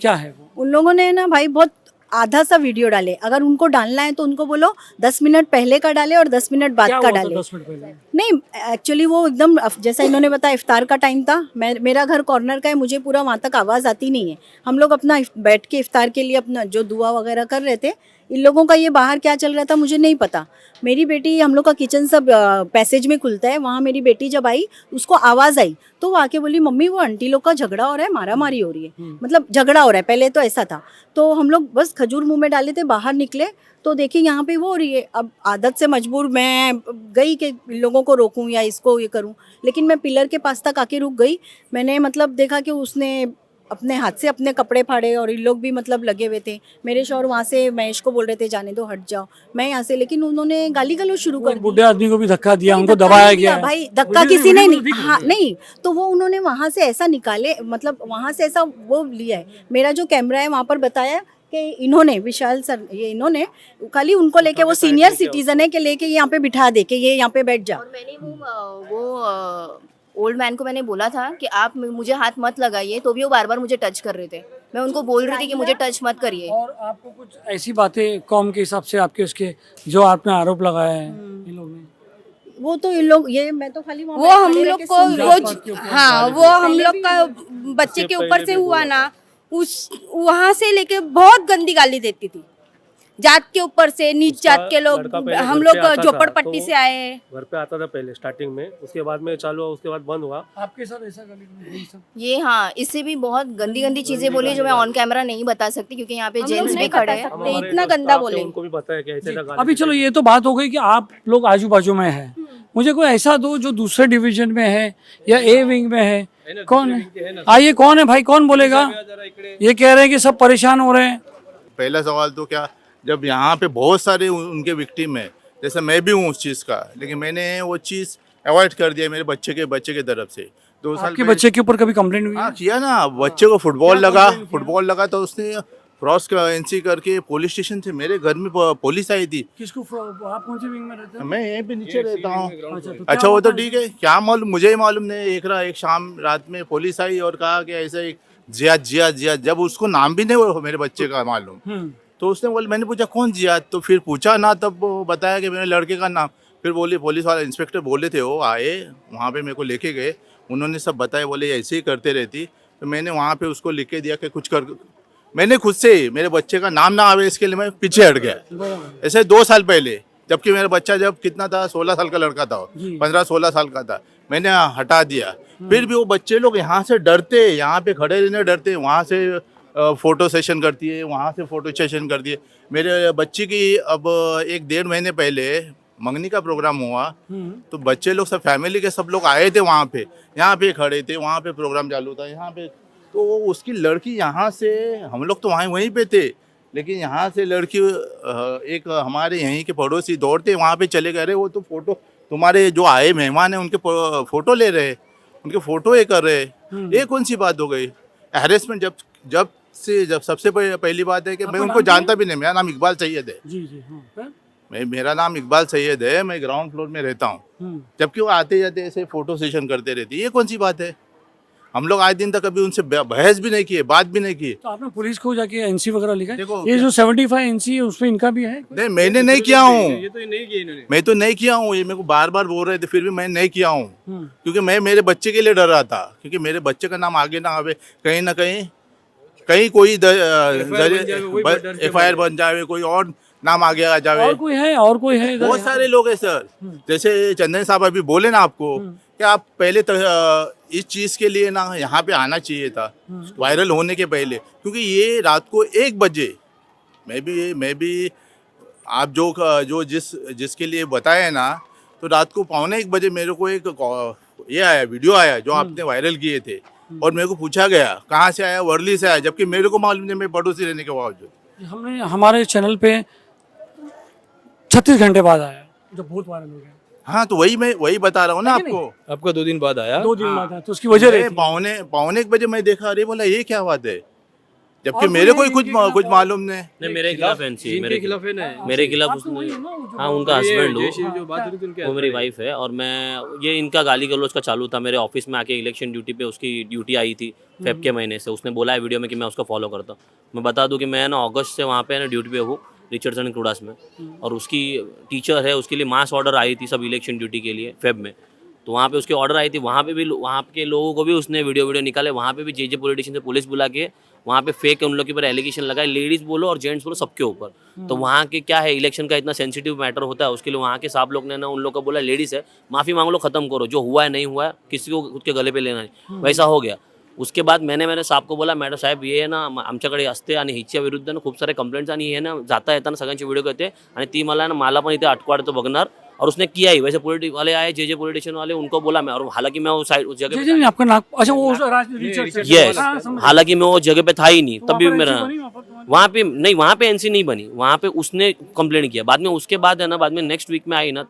क्या है वो? उन लोगों ने ना भाई बहुत आधा सा वीडियो डाले। अगर उनको डालना है तो उनको बोलो 10 मिनट पहले का डाले और 10 मिनट बाद क्या का हुआ था डाले। 10 मिनट पहले? नहीं, एक्चुअली वो एकदम जैसा इन्होंने बताया इफ्तार का टाइम था। मेरा घर कॉर्नर का है, मुझे पूरा वहाँ तक आवाज़ आती नहीं है। हम लोग अपना बैठ के इफ्तार के लिए अपना जो दुआ वगैरह कर रहे थे। इन लोगों का ये बाहर क्या चल रहा था मुझे नहीं पता। मेरी बेटी, हम लोग का किचन सब पैसेज में खुलता है, वहाँ मेरी बेटी जब आई उसको आवाज़ आई तो वो आके बोली मम्मी वो आंटी लोग का झगड़ा हो रहा है, मारामारी हो रही है। मतलब झगड़ा हो रहा है, पहले तो ऐसा था। तो हम लोग बस खजूर मुंह में डाले थे, बाहर निकले तो देखिए यहाँ पे वो हो रही है। अब आदत से मजबूर मैं गई कि लोगों को रोकूं या इसको ये करूं, लेकिन मैं पिलर के पास तक आके रुक गई। मैंने मतलब देखा कि उसने अपने हाथ से अपने कपड़े फाड़े और इन लोग भी मतलब लगे हुए थे। मेरे शौहर वहाँ से महेश को बोल रहे थे जाने दो, हट जाओ, मैं यहाँ से, लेकिन उन्होंने गाली गलौज शुरू कर दी। बूढ़े आदमी को भी धक्का दिया, नहीं, उनको धक्का दबाया नहीं गया दिया है। भाई, धक्का किसी ने नहीं। हाँ नहीं, तो वो उन्होंने वहाँ से ऐसा निकाले, मतलब वहाँ से ऐसा वो लिया है। मेरा जो कैमरा है वहाँ पर बताया कि इन्होंने विशाल सर, ये इन्होंने खाली उनको लेके, वो सीनियर सिटीजन है, कि लेके यहाँ पे बिठा दे के ये यहाँ पे बैठ जा। और मैंने वो ओल्ड मैन को मैंने बोला था कि आप मुझे हाथ मत लगाइए, तो भी वो बार बार मुझे टच कर रहे थे। मैं उनको बोल रही थी कि मुझे टच मत करिए। और आपको कुछ ऐसी बातें कौम के हिसाब से आपके उसके जो आपने आरोप लगाया है इन लोगों ने? वो तो इन लोग, ये मैं तो खाली वो हम लोग को वो, हाँ, वो हम लोग का बच्चे के ऊपर से हुआ ना, उस वहाँ से लेके बहुत गंदी गाली देती थी, जात के ऊपर से, नीच जात के लोग। हम लोग झोपड़पट्टी से आए हैं। घर पे आता था पहले स्टार्टिंग में, उसके बाद में चालू हुआ, उसके बाद बंद हुआ। आपके साथ ऐसा गाली सब? ये हाँ, इससे भी बहुत गंदी गंदी चीजें बोली जो मैं ऑन कैमरा नहीं बता सकती क्योंकि यहाँ पे जेंट्स भी खड़े हैं। हम तो हमारे इतना जो गंदा staff थे, बोले। उनको भी बताया कि ऐसे गाली अभी चलो ये तो बात हो गई कि आप लोग आजू बाजू में हैं। मुझे कोई ऐसा दो जो दूसरे डिवीजन में है या ए विंग में है। कौन है? आइए, कौन है भाई, कौन बोलेगा? ये कह रहे हैं कि सब परेशान हो रहे हैं। पहला सवाल तो क्या, जब यहाँ पे बहुत सारे उनके विक्टिम है, जैसे मैं भी हूँ उस चीज़ का, लेकिन मैंने वो चीज़ अवॉइड कर दिया मेरे बच्चे के तरफ से। 2 साल आपके बच्चे के ऊपर कभी कंप्लेंट हुई है? हाँ किया ना, बच्चे को फुटबॉल लगा तो उसने क्रॉस एनसी करके पुलिस स्टेशन से मेरे घर में पुलिस आई थी। किसको आप कौन से विंग में रहते हैं? मैं यहीं पे नीचे रहता हूँ। अच्छा, तो अच्छा क्या वो तो हुआ ठीक है, क्या मालूम, मुझे ही मालूम नहीं। एक शाम रात में पुलिस आई और कहा कि ऐसे एक जियाद जियाद जियाद, जब उसको नाम भी नहीं वो मेरे बच्चे का मालूम, तो उसने बोला, मैंने पूछा कौन जियाद, तो फिर पूछा ना, तब वो बताया कि मेरे लड़के का नाम। फिर बोले, पुलिस वाला इंस्पेक्टर बोले थे, वो आए वहाँ पे मेरे को लेके गए, उन्होंने सब बताया, बोले ऐसे ही करते रहती। तो मैंने वहाँ पे उसको लिख के दिया कि कुछ कर, मैंने खुद से ही मेरे बच्चे का नाम ना आवे इसके लिए मैं पीछे हट गया। ऐसे 2 साल पहले, जबकि मेरा बच्चा जब कितना था, 16 साल का लड़का था, 15-16 साल का था, मैंने हटा दिया। फिर भी वो बच्चे लोग यहाँ से डरते, यहाँ पे खड़े रहने डरते, वहाँ से फ़ोटो सेशन करती है, वहाँ से फ़ोटो सेशन करती है। मेरे बच्चे की अब 1-1.5 महीने पहले मंगनी का प्रोग्राम हुआ, तो बच्चे लोग सब फैमिली के सब लोग आए थे वहाँ पे, यहाँ पे खड़े थे, वहाँ पे प्रोग्राम चालू था, यहाँ पे, तो उसकी लड़की यहाँ से, हम लोग तो वहीं पे थे, लेकिन यहाँ से लड़की एक हमारे यहीं के पड़ोसी दौड़ते वहाँ पे चले गए, वो तो फोटो तुम्हारे जो आए मेहमान हैं उनके फोटो ले रहे, उनके फोटो ये कर रहे, ये कौन सी बात हो गई? हैरेसमेंट जब सबसे पहली बात है कि मैं उनको जानता भी नहीं। मेरा नाम इकबाल सैयद है। जी जी हाँ। मेरा नाम इकबाल सैयद है, मैं ग्राउंड फ्लोर में रहता हूँ। जबकि वो आते जाते ऐसे फोटो सेशन करते रहते, ये कौन सी बात है? हम लोग आज दिन तक कभी उनसे बहस भी नहीं किए, बात भी नहीं की। तो आपने पुलिस को जाके एनसी वगैरह लिखा है? देखो, ये जो 75 एनसी है उसमें इनका भी है? नहीं, मैंने नहीं किया हूँ, ये तो नहीं किया इन्होंने। मैं तो नहीं किया हूँ, ये मेरे को बार बार बोल रहे थे, फिर भी मैं नहीं किया हूँ, क्योंकि मैं मेरे बच्चे के लिए डर रहा था, क्योंकि मेरे बच्चे का नाम आगे ना आवे, कहीं ना कहीं कोई FIR बन जाए, कोई और नाम आगे आ जावे। और कोई है इधर? बहुत सारे लोग हैं सर, जैसे चंदन साहब अभी बोले ना आपको कि आप पहले इस चीज़ के लिए ना यहाँ पे आना चाहिए था, वायरल होने के पहले, क्योंकि ये रात को 1 बजे, मैं भी आप जो जिसके लिए बताया ना, तो रात को 1:45 बजे मेरे को एक वीडियो आया जो आपने वायरल किए थे, और मेरे को पूछा गया कहाँ से आया, वर्ली से आया, जबकि मेरे को मालूम नहीं, मैं पड़ोसी रहने के बावजूद। हमने हमारे चैनल पे 36 घंटे बाद आया जब बहुत वायरल हो गया। हाँ, तो मैं वही बता रहा हूँ ना आपको। आपका 2 दिन बाद आया। 2 दिन बाद आया, तो उसकी वजह रही थी। 1:45 बजे मैं देखा, अरे बोला ये क्या बात है, जबकि और मेरे को कोई कुछ मालूम नहीं। नहीं, मेरे खिलाफ एनसी, मेरे खिलाफ है ना, मेरे खिलाफ आपको उसने, वही है ना, वो जो हाँ उनका हस्बैंड हो, जो बात हुई थी उनके वो मेरी वाइफ है, और मैं ये इनका गाली गलौज का चालू था मेरे ऑफिस में आके। इलेक्शन ड्यूटी पे उसकी ड्यूटी आई थी फेब के महीने से, उसने बोला है वीडियो में कि मैं उसको फॉलो करता हूँ। मैं बता दूं कि मैं ना अगस्त से वहाँ पे ना ड्यूटी पे हूँ, रिचर्डसन क्रूडास में, और उसकी टीचर है, उसके लिए मास ऑर्डर आई थी सब इलेक्शन ड्यूटी के लिए फेब में, तो वहाँ पे उसके ऑर्डर आई थी। वहाँ पे भी वहाँ के लोगों को भी उसने वीडियो निकाले, वहाँ पे भी जे पॉलिटिशियन से पुलिस बुला के वहाँ पे फेक उन लोग के ऊपर एलिगेशन लगाए, लेडीज़ बोलो और जेंट्स बोलो सबके ऊपर। तो वहाँ के क्या है, इलेक्शन का इतना सेंसिटिव मैटर होता है, उसके लिए वहाँ के साहब लोग ने ना उन लोग को बोला, लेडीज़ है माफ़ी मांग लो, ख़त्म करो, जो हुआ है नहीं हुआ है किसी को खुद के गले पे लेना नहीं, वैसा हो गया। उसके बाद मेरे साहब को बोला, मॅडम साहेब ये आहे ना आमच्याकडे असते आणि हिच्या विरुद्ध ना खूप सारे कंप्लेंट्स आणि हे ना जाता येताना सगळ्यांचे व्हिडिओ करते आणि ती मला पण इथे अटकवाडतो बघणार, और उसने किया ही। वैसे पॉलिटिक वाले आए, जे पॉलिटिशियन वाले, उनको बोला मैं, और हालांकि मैं वो साइड उस जगह जी, आपका नाम, अच्छा वो रिचर्ड, यस, हालांकि मैं वो जगह पे था ही नहीं, तब भी मेरा वहाँ पे नहीं, वहाँ पे एनसी नहीं बनी, वहाँ पे उसने कंप्लेंट किया बाद में। उसके बाद है ना, बाद में नेक्स्ट वीक में आई ना,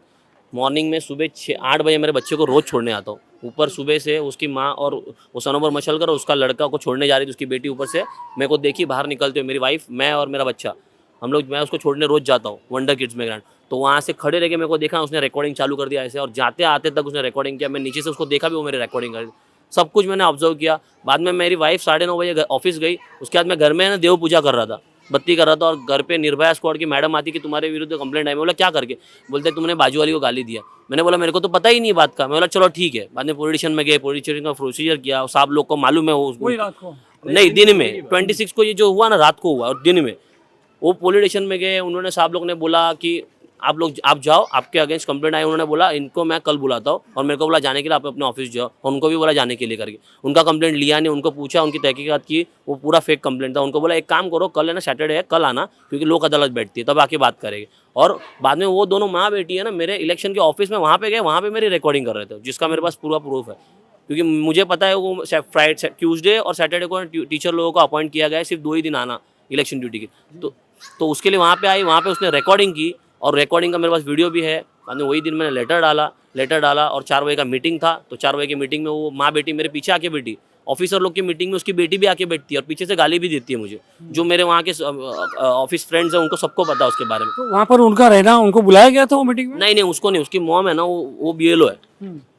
मॉर्निंग में सुबह 6-8 बजे मेरे बच्चे को रोज़ छोड़ने आता हूँ ऊपर, सुबह से उसकी माँ और वो सनोवर मशल कर उसका लड़का को छोड़ने जा रही थी, उसकी बेटी ऊपर से मेरे को देखी बाहर निकलते हुए, मेरी वाइफ, मैं और मेरा बच्चा, हम लोग, मैं उसको छोड़ने रोज़ जाता हूँ वंडर किड्स में ग्रांड, तो वहाँ से खड़े रह के मेरे को देखा, उसने रिकॉर्डिंग चालू कर दिया ऐसे, और जाते आते तक उसने रिकॉर्डिंग किया। मैं नीचे से उसको देखा भी, वो मेरे रिकॉर्डिंग कर, सब कुछ मैंने ऑब्जर्व किया। बाद में मेरी वाइफ 9:30 बजे ऑफिस गई, उसके बाद मैं घर में ना देव पूजा कर रहा था, बत्ती कर रहा था, और घर पे निर्भया स्क्वाड की मैडम आती कि तुम्हारे विरुद्ध कंप्लेंट आई। मैं बोला क्या करके? बोलते तुमने बाजू वाली को गाली दिया। मैंने बोला मेरे को तो पता ही नहीं बात का। मैं बोला चलो ठीक है। बाद में पॉलिटिशियन में गए, पॉलिटिशियन का प्रोसीजर किया, साहब लोग को मालूम है वो रात को नहीं, दिन में 26 को ये जो हुआ ना, रात को हुआ, और दिन में वो पॉलिटिशियन में गए, उन्होंने साहब लोग ने बोला कि आप जाओ, आपके अगेंस्ट कंप्लेंट आई। उन्होंने बोला इनको मैं कल बुलाता हूँ, और मेरे को बोला जाने के लिए आप अपने ऑफिस जाओ, और उनको भी बोला जाने के लिए करके। उनका कंप्लेंट लिया नहीं, उनको पूछा, उनकी तहकीकात की, वो पूरा फेक कंप्लेंट था। उनको बोला एक काम करो, कल है ना सैटरडे है, कल आना, क्योंकि लोक अदालत बैठती है, तब आके बात करेंगे। और बाद में वो दोनों माँ बेटी है ना, मेरे इलेक्शन के ऑफिस में वहाँ पे गए, वहाँ पे मेरी रिकॉर्डिंग कर रहे थे, जिसका मेरे पास पूरा प्रूफ है, क्योंकि मुझे पता है वो फ्राइडे, ट्यूसडे और सैटरडे को टीचर लोगों को अपॉइंट किया गया है, सिर्फ 2 ही दिन आना इलेक्शन ड्यूटी की। तो उसके लिए वहाँ पे आई, वहाँ पे उसने रिकॉर्डिंग की, और रिकॉर्डिंग का मेरे पास वीडियो भी है। बाद में वही दिन मैंने लेटर डाला, और 4 बजे का मीटिंग था, तो 4 बजे की मीटिंग में वो माँ बेटी मेरे पीछे आके बैठी, ऑफिसर लोग की मीटिंग में उसकी बेटी भी आके बैठती है और पीछे से गाली भी देती है मुझे। जो मेरे वहाँ के ऑफिस फ्रेंड्स हैं उनको सबको पता है उसके बारे में। तो वहाँ पर उनका रहना, उनको बुलाया गया था वो मीटिंग में? नहीं नहीं, उसको नहीं, उसकी मॉम है ना, वो BLO है,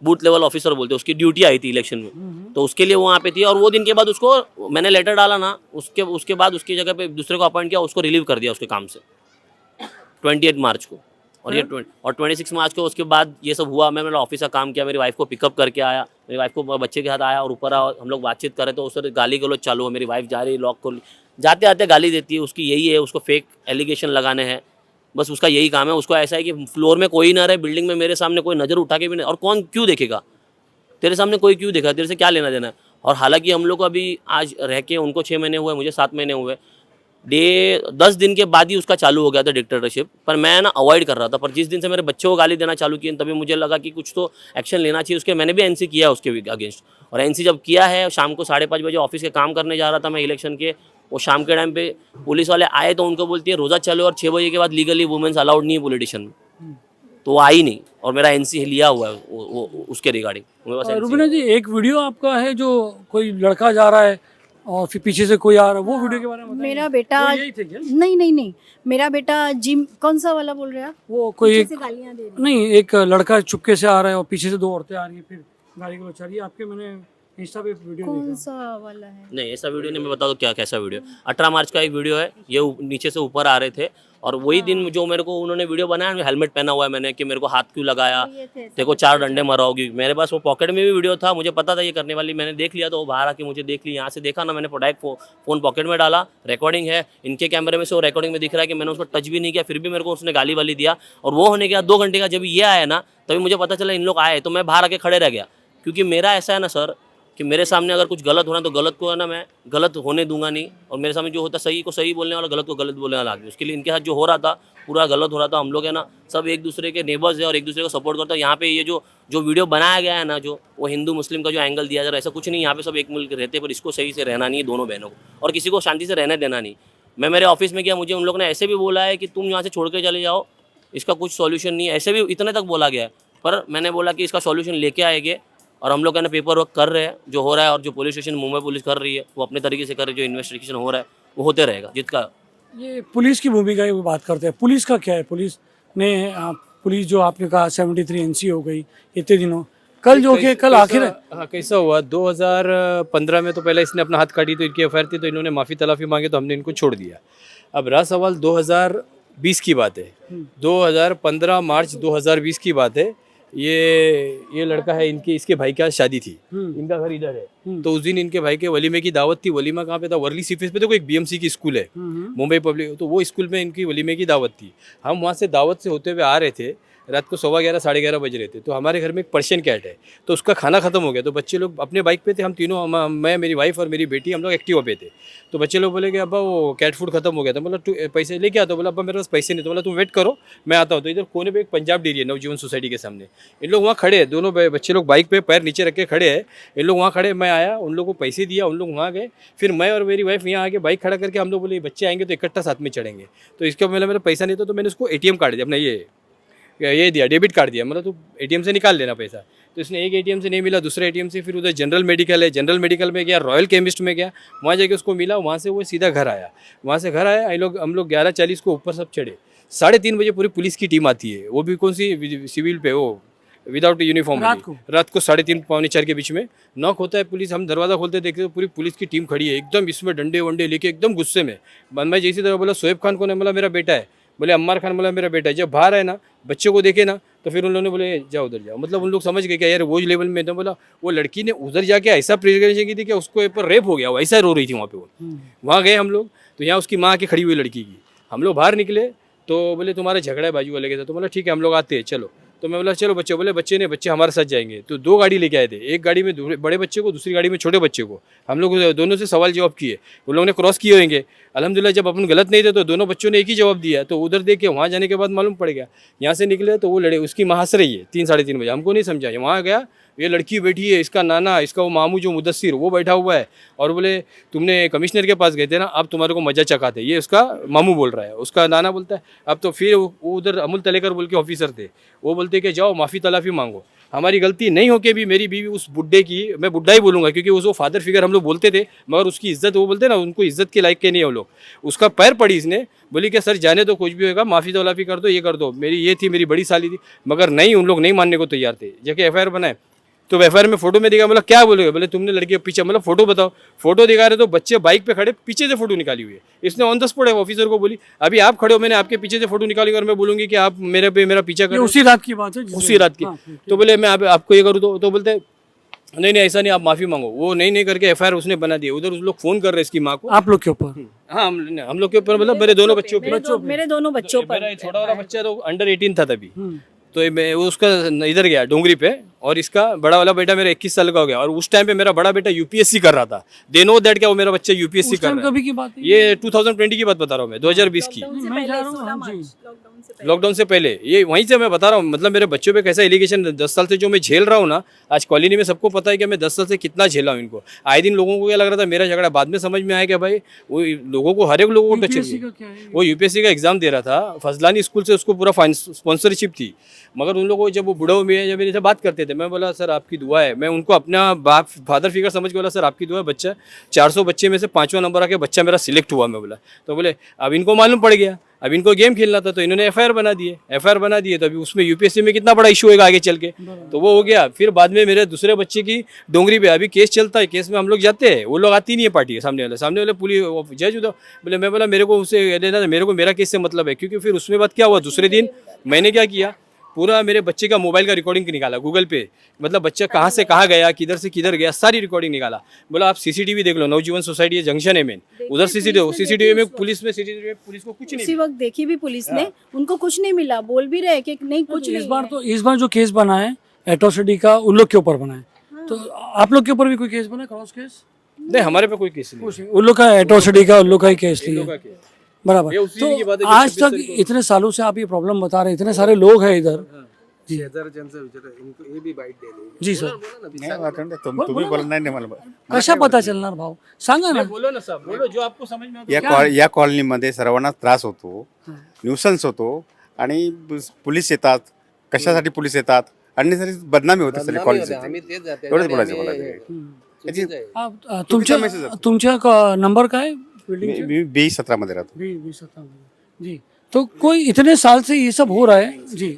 बूथ लेवल ऑफिसर बोलते हैं, उसकी ड्यूटी आई थी इलेक्शन में, तो उसके लिए वो वहाँ पे थी। और वो दिन के बाद उसको मैंने लेटर डाला ना, उसके बाद उसकी जगह पे दूसरे को अपॉइंट किया, उसको रिलीव कर दिया उसके काम से 28 मार्च को। और ये 26 मार्च को उसके बाद ये सब हुआ। मैं मेरा ऑफिस का काम किया, मेरी वाइफ को पिकअप करके आया, मेरी वाइफ को बच्चे के साथ आया और ऊपर आया, हम लोग बातचीत कर रहे तो उससे गाली गलौज चालू है। मेरी वाइफ जा रही लॉक को, जाते आते गाली देती है। उसकी यही है, उसको फेक एलिगेशन लगाने हैं, बस उसका यही काम है। उसको ऐसा है कि फ्लोर में कोई ना रहे, बिल्डिंग में मेरे सामने कोई नज़र उठा के भी नहीं, और कौन क्यों देखेगा तेरे सामने, कोई क्यों देखा, तेरे से क्या लेना देना है। और हालांकि हम लोग को अभी आज रह के उनको 6 महीने हुए, मुझे 7 महीने हुए, 10 दिन के बाद ही उसका चालू हो गया था डिक्टेटरशिप। पर मैं ना अवॉइड कर रहा था, पर जिस दिन से मेरे बच्चों को गाली देना चालू किए तभी मुझे लगा कि कुछ तो एक्शन लेना चाहिए। उसके मैंने भी NC किया है उसके अगेंस्ट, और NC जब किया है, शाम को 5:30 बजे ऑफिस के काम करने जा रहा था मैं इलेक्शन के, वो शाम के टाइम पे पुलिस वाले आए तो उनको बोलती है रोज़ा चलो, और 6 बजे के बाद लीगली वुमेन्स अलाउड नहीं है पॉलिटिशियन में, तो वो आई नहीं, और मेरा NC लिया हुआ है वो उसके रिगार्डिंग। रुबीना जी, एक वीडियो आपका है जो कोई लड़का जा रहा है और फिर पीछे से कोई आ रहा है, वो वीडियो के बारे में बताइए। मेरा बेटा, वो यही थे क्या? नहीं, मेरा बेटा जिम, कौन सा वाला बोल रहे हैं आप? वो कोई पीछे एक, से गालियां दे रही नहीं, एक लड़का चुपके से आ रहा है और पीछे से 2 औरतें आ रही हैं, फिर गाड़ी को चल रही है। आपके मैंने इंस्टा पे वीडियो कौन देखा। सा वाला है? नहीं, ऐसा वीडियो नहीं, मैं बता दूं क्या कैसा वीडियो। 18 मार्च का एक वीडियो है, ये नीचे से ऊपर आ रहे थे, और वही दिन जो मेरे को उन्होंने वीडियो बनाया, हेलमेट पहना हुआ है मैंने, कि मेरे को हाथ क्यों लगाया, देखो 4 डंडे मराओगी। मेरे पास वो पॉकेट में भी वीडियो था, मुझे पता था ये करने वाली, मैंने देख लिया तो वो बाहर आके मुझे देख ली, यहाँ से देखा ना, मैंने डायरेक्ट फ़ोन पॉकेट में डाला, रिकॉर्डिंग है इनके कैमरे में से, वो रिकॉर्डिंग में दिख रहा है कि मैंने उसको टच भी नहीं किया, फिर भी मेरे को उसने गाली वाली दिया। और वो होने के बाद 2 घंटे का जब ये आया ना, तभी मुझे पता चला इन लोग आए, तो मैं बाहर आके खड़े रह गया। क्योंकि मेरा ऐसा है ना सर, कि मेरे सामने अगर कुछ गलत होना तो गलत को है ना, मैं गलत होने दूंगा नहीं, और मेरे सामने जो होता सही को सही बोलने वाला, गलत को गलत बोलने वाला आदमी। उसके लिए इनके साथ जो हो रहा था पूरा गलत हो रहा था। हम लोग है ना सब एक दूसरे के नेबर्स है और एक दूसरे को सपोर्ट करता है। यहाँ पे ये जो वीडियो बनाया गया है ना, जो वो हिंदू मुस्लिम का जो एंगल दिया जा रहा है, ऐसा कुछ नहीं। यहाँ पे सब एक मिल के रहते हैं, पर इसको सही से रहना नहीं है दोनों बहनों को, और किसी को शांति से रहने देना नहीं। मैं मेरे ऑफिस में गया, मुझे उन लोगों ने ऐसे भी बोला है कि तुम यहाँ से छोड़ के चले जाओ, इसका कुछ सॉल्यूशन नहीं है, ऐसे भी इतने तक बोला गया है। पर मैंने बोला कि इसका सॉल्यूशन लेके आएंगे, और हम लोग है ना पेपर वर्क कर रहे हैं जो हो रहा है, और जो पुलिस स्टेशन मुंबई पुलिस कर रही है वो अपने तरीके से कर रही है, जो इन्वेस्टिगेशन हो रहा है वो होते रहेगा जिसका। ये पुलिस की भूमिका की बात करते हैं, पुलिस का क्या है? पुलिस जो आपने कहा 73 NC हो गई इतने दिनों, कल जो कि कल आखिर है। हाँ, कैसा हुआ 2015 में तो पहले इसने अपना हाथ काटी, तो इनकी एफआईआर थी, तो इन्होंने माफ़ी तलाफ़ी मांगे, तो हमने इनको छोड़ दिया। अब रहा सवाल 2020 की बात है, 2015 मार्च 2020 की बात है। ये लड़का है, इसके भाई की आज शादी थी, इनका घर इधर है, तो उस दिन इनके भाई के वलीमे की दावत थी। वलीमा कहाँ पे था? वर्ली सीफेस पे, तो एक BMC की स्कूल है, मुंबई पब्लिक, तो वो स्कूल में इनकी वलीमे की दावत थी। हम वहाँ से दावत से होते हुए आ रहे थे, रात को 11:15 साढ़े 11 बज रहे थे, तो हमारे घर में एक पर्शियन कैट है, तो उसका खाना खत्म हो गया, तो बच्चे लोग अपने बाइक पे थे, हम तीनों, मैं, मेरी वाइफ और मेरी बेटी, हम लोग एक्टिवा पे थे। तो बच्चे लोग बोले कि अब्बा वो कैट फूड खत्म हो गया था, मतलब तू पैसे लेके आता, बोला अब्बा मेरे पास पैसे नहीं, तो बोला तुम वेट करो मैं आता हूँ। तो इधर कोने पे एक पंजाब डेयरी है, नवजीवन सोसाइटी के सामने, इन लोग वहाँ खड़े हैं, दोनों बच्चे लोग बाइक पे पैर नीचे रख के खड़े हैं, इन लोग वहाँ खड़े। मैं आया, उन लोगों को पैसे दिया, उन लोग वहाँ गए, फिर मैं और मेरी वाइफ यहाँ आके बाइक खड़ा करके हम लोग बोले बच्चे आएंगे तो इकट्ठा साथ में चढ़ेंगे। तो इसका मेरा पैसा नहीं था, तो मैंने उसको ATM कार्ड दिया, अपना ये दिया, डेबिट कार्ड दिया, मतलब तू ATM से निकाल लेना पैसा। तो इसने एक ATM से नहीं मिला, दूसरे ATM से, फिर उधर जनरल मेडिकल है, जनरल मेडिकल में गया, रॉयल केमिस्ट में गया, वहाँ जाके उसको मिला, वहाँ से वो सीधा घर आया। वहाँ से घर आया, हम लोग 11:40 को ऊपर सब चढ़े, 3:30 बजे पूरी पुलिस की टीम आती है, वो भी कौन सी, सिविल पे, वो विदाउट यूनिफॉर्म, रात को 3:30 पौने 4 के बीच में नॉक होता है पुलिस, हम दरवाज़ा खोलते देखते तो पूरी पुलिस की टीम खड़ी है, एकदम इसमें डंडे वंडे लेके एकदम गुस्से में। मैं जैसी तरह बोला शोएब खान कौन है? बोला मेरा बेटा है। बोले अम्मार खान? बोला मेरा बेटा है। जब बाहर आए ना, बच्चे को देखे ना, तो फिर उन लोगों ने बोले जाओ उधर जाओ, मतलब उन लोग समझ गए कि यार वो लेवल में। तो बोला वो लड़की ने उधर जाके ऐसा प्रेजरेशन की थी कि उसको ऊपर रेप हो गया, वो ऐसा रो रही थी वहाँ पे। वो वहाँ गए हम लोग, तो यहाँ उसकी माँ आके खड़ी हुई लड़की की, हम लोग बाहर निकले तो बोले तुम्हारा झगड़ा है बाजू वाले के साथ। तो बोला ठीक है हम लोग आते हैं चलो। तो मैं बोला चलो बच्चे, बोले बच्चे ने, बच्चे हमारे साथ जाएंगे। तो 2 गाड़ी लेके आए थे, एक गाड़ी में बड़े बच्चे को, दूसरी गाड़ी में छोटे बच्चे को। हम लोग दोनों से सवाल जवाब किए, उन लोगों ने क्रॉस किए होंगे। अल्हम्दुलिल्लाह जब अपन गलत नहीं थे तो दोनों बच्चों ने एक ही जवाब दिया। तो उधर देख के वहाँ जाने के बाद मालूम पड़ गया, यहाँ से निकले तो वो लड़े, उसकी माँ हंस रही है 3 साढ़े 3 बजे, हमको नहीं समझा। वहाँ गया, ये लड़की बैठी है, इसका नाना, इसका वो मामू जो मुदस्सिर वो बैठा हुआ है, और बोले तुमने कमिश्नर के पास गए थे ना, अब तुम्हारे को मजा चखाते। ये उसका मामू बोल रहा है, उसका नाना बोलता है। अब तो फिर वो उधर अमुल तलेकर बोल के ऑफिसर थे, वो बोलते कि जाओ माफ़ी तलाफ़ी मांगो। हमारी गलती नहीं होके भी मेरी बीवी उस बुड्ढे की, मैं बुड्ढा ही बोलूँगा क्योंकि वो फादर फिगर हम लोग बोलते थे, मगर उसकी इज्जत, वो बोलते ना उनको इज्जत के लायक के नहीं है वो लोग, उसका पैर पड़ी इसने, बोली कि सर जाने दो, कुछ भी होगा, माफ़ी तौलाफ़ी कर दो, ये कर दो। मेरी ये थी, मेरी बड़ी साली थी, मगर नहीं, उन लोग नहीं मानने को तैयार थे। जबकि FIR बनाए तो FIR में फोटो में दिखा, मतलब क्या बोलेगा, बोले तुमने लड़की के पीछे, मतलब फोटो बताओ, फोटो दिखा रहे तो बच्चे बाइक पे खड़े पीछे से फोटो निकाली हुई है। इसने ऑन द स्पॉट ऑफिसर को बोली, अभी आप खड़े हो, मैंने आपके पीछे से फोटो निकाली और मैं बोलूंगी कि आप मेरे पे मेरा पीछा ये करो, उसी रात की बात है उसी रात की। तो बोले मैं आपको ये करूँ, तो बोलते नहीं नहीं ऐसा नहीं, आप माफी मांगो। वो नहीं करके FIR उसने बना दी। उधर उस लोग फोन कर रहे इसकी माँ को, आप लोग के ऊपर। हाँ हम लोग के ऊपर, मतलब मेरे दोनों बच्चों पे, मेरे दोनों बच्चों पर। मेरा छोटा वाला बच्चा तो अंडर 18 था तभी, तो मैं वो उसका इधर गया डोंगरी पे, और इसका बड़ा वाला बेटा मेरा 21 साल का हो गया। और उस टाइम पे मेरा बड़ा बेटा UPSC कर रहा था। दे नो दैट क्या वो मेरा बच्चा UPSC कर रहा है। कभी की बात है ये 2020 की बात बता रहा हूँ मैं, 2020 की, मैं जा रहा हूँ, हाँ जी। लॉकडाउन से पहले। ये वहीं से मैं बता रहा हूँ, मतलब मेरे बच्चों पे कैसा एलिगेशन 10 साल से जो मैं झेल रहा हूँ ना, आज कॉलोनी में सबको पता है कि मैं 10 साल से कितना झेला हूँ इनको। आए दिन लोगों को क्या लग रहा था मेरा झगड़ा, बाद में समझ में आया कि भाई वो लोगों को, हर एक लोगों को टच है। वो UPSC का एग्जाम दे रहा था, फजलानी स्कूल से उसको पूरा स्पॉन्सरशिप थी, मगर उन लोगों को जब वो बुढ़ाओ में जब मेरे से बात करते थे, मैं बोला सर आपकी दुआ है, मैं उनको अपना बाप फादर फिगर समझ के बोला सर आपकी दुआ है, बच्चा 400 बच्चे में से 5वां नंबर आके बच्चा मेरा सिलेक्ट हुआ। मैं बोला, तो बोले अब इनको मालूम पड़ गया, अब इनको गेम खेलना था, तो इन्होंने FIR बना दिए। तो अभी उसमें UPSC में कितना बड़ा इशू होगा आगे चल के, तो वो हो गया। फिर बाद में मेरे दूसरे बच्चे की डोंगरी पे अभी केस चलता है, केस में हम लोग जाते हैं, वो लोग आती नहीं है पार्टी, सामने वाले पुलिस जज उधर। बोले, मैं बोला मेरे को उससे लेना, मेरे को मेरा केस से मतलब है, क्योंकि फिर उसमें बात क्या हुआ, दूसरे दिन मैंने क्या किया, पूरा मेरे बच्चे का मोबाइल का रिकॉर्डिंग निकाला गूगल पे, मतलब बच्चा कहाँ से कहाँ गया, किधर से किधर गया, सारी रिकॉर्डिंग निकाला। बोला आप CCTV देख लो, नवजीवन सोसाइटी ये जंक्शन है मेन, उधर CCTV में पुलिस को कुछ नहीं। उसी वक्त देखी भी पुलिस ने, उनको कुछ नहीं मिला, बोल भी रहे कि नहीं कुछ नहीं। इस बार जो केस बना है एट्रोसिटी का, उन लोग के ऊपर बना है। तो आप लोग के ऊपर भी कोई केस बना, क्रॉस केस? नहीं, हमारे पे कोई केस नहीं, उन लोग का एट्रोसिटी का, उन लोग का ही केस लिया। बराबर। ये उसी की बात तो है जो आज 26 तक को- इतने सालों से आप ये प्रॉब्लम बता रहे हैं, इतने सारे लोग हैं इधर। जी सर, तुम्ही बोला नाही मला कशा पता चलणार भाऊ, सांगा ना. बोलो ना साहब, बोलो जो आपको समझ में आता है। या कॉलनीमध्ये सर्वांना त्रास होतो, न्यूसन्स होतो आणि पोलीस येतात. कशासाठी पोलीस येतात आणि बदनामी होते सगळी कॉलनीची. एवढंच बोलायचं मला. तुमच्या नंबर काय बिल्डिंग? मी B17 मध्ये राहतो. जी, तो कोई इतने साल से ये सब हो रहा है जी.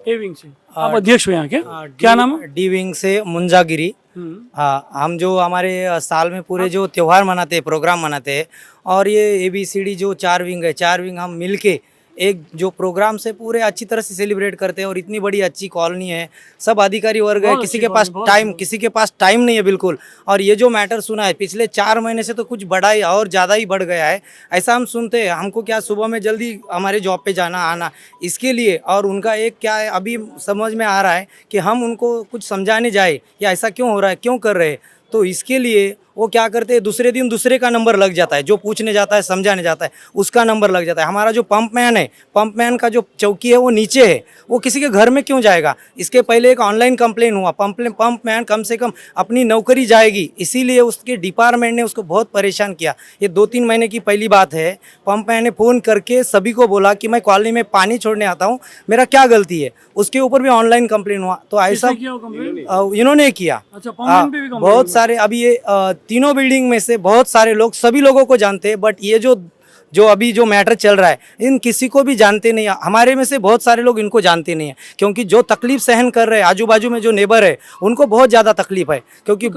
ए विंग से आप अध्यक्ष हो यहाँ के, क्या नाम है? D विंग से मुंजागिरी। हाँ, हम जो हमारे साल में पूरे जो त्यौहार मनाते हैं, प्रोग्राम मनाते हैं, और ये ABCD जो 4 विंग है, 4 विंग हम मिलके एक जो प्रोग्राम से पूरे अच्छी तरह से सेलिब्रेट करते हैं। और इतनी बड़ी अच्छी कॉलोनी है, सब अधिकारी वर्ग है, किसी के पास टाइम नहीं है बिल्कुल। और ये जो मैटर सुना है पिछले 4 महीने से, तो कुछ बड़ा ही और ज़्यादा ही बढ़ गया है, ऐसा हम सुनते हैं। हमको क्या सुबह में जल्दी हमारे जॉब पे जाना आना, इसके लिए। और उनका एक क्या है, अभी समझ में आ रहा है कि हम उनको कुछ समझाने जाए या ऐसा क्यों हो रहा है, क्यों कर रहे हैं, तो इसके लिए वो क्या करते हैं, दूसरे दिन दूसरे का नंबर लग जाता है, जो पूछने जाता है, समझाने जाता है, उसका नंबर लग जाता है। हमारा जो पंप मैन है, पंप मैन का जो चौकी है वो नीचे है, वो किसी के घर में क्यों जाएगा। इसके पहले एक ऑनलाइन कंप्लेन हुआ, पंप मैन कम से कम अपनी नौकरी जाएगी, इसीलिए उसके डिपार्टमेंट ने उसको बहुत परेशान किया। ये 2-3 महीने की पहली बात है। पंप मैन ने फ़ोन करके सभी को बोला कि मैं कॉलोनी में पानी छोड़ने आता हूँ, मेरा क्या गलती है। उसके ऊपर भी ऑनलाइन कंप्लेन हुआ। तो ऐसा इन्होंने किया। बहुत सारे, अभी ये तीनों बिल्डिंग में से बहुत सारे लोग, सभी लोगों को जानते हैं, बट ये जो अभी जो मैटर चल रहा है, इन किसी को भी जानते नहीं है। हमारे में से बहुत सारे लोग इनको जानते नहीं है, क्योंकि जो तकलीफ सहन कर रहे हैं आजू बाजू में जो नेबर है, उनको बहुत ज़्यादा तकलीफ है। क्योंकि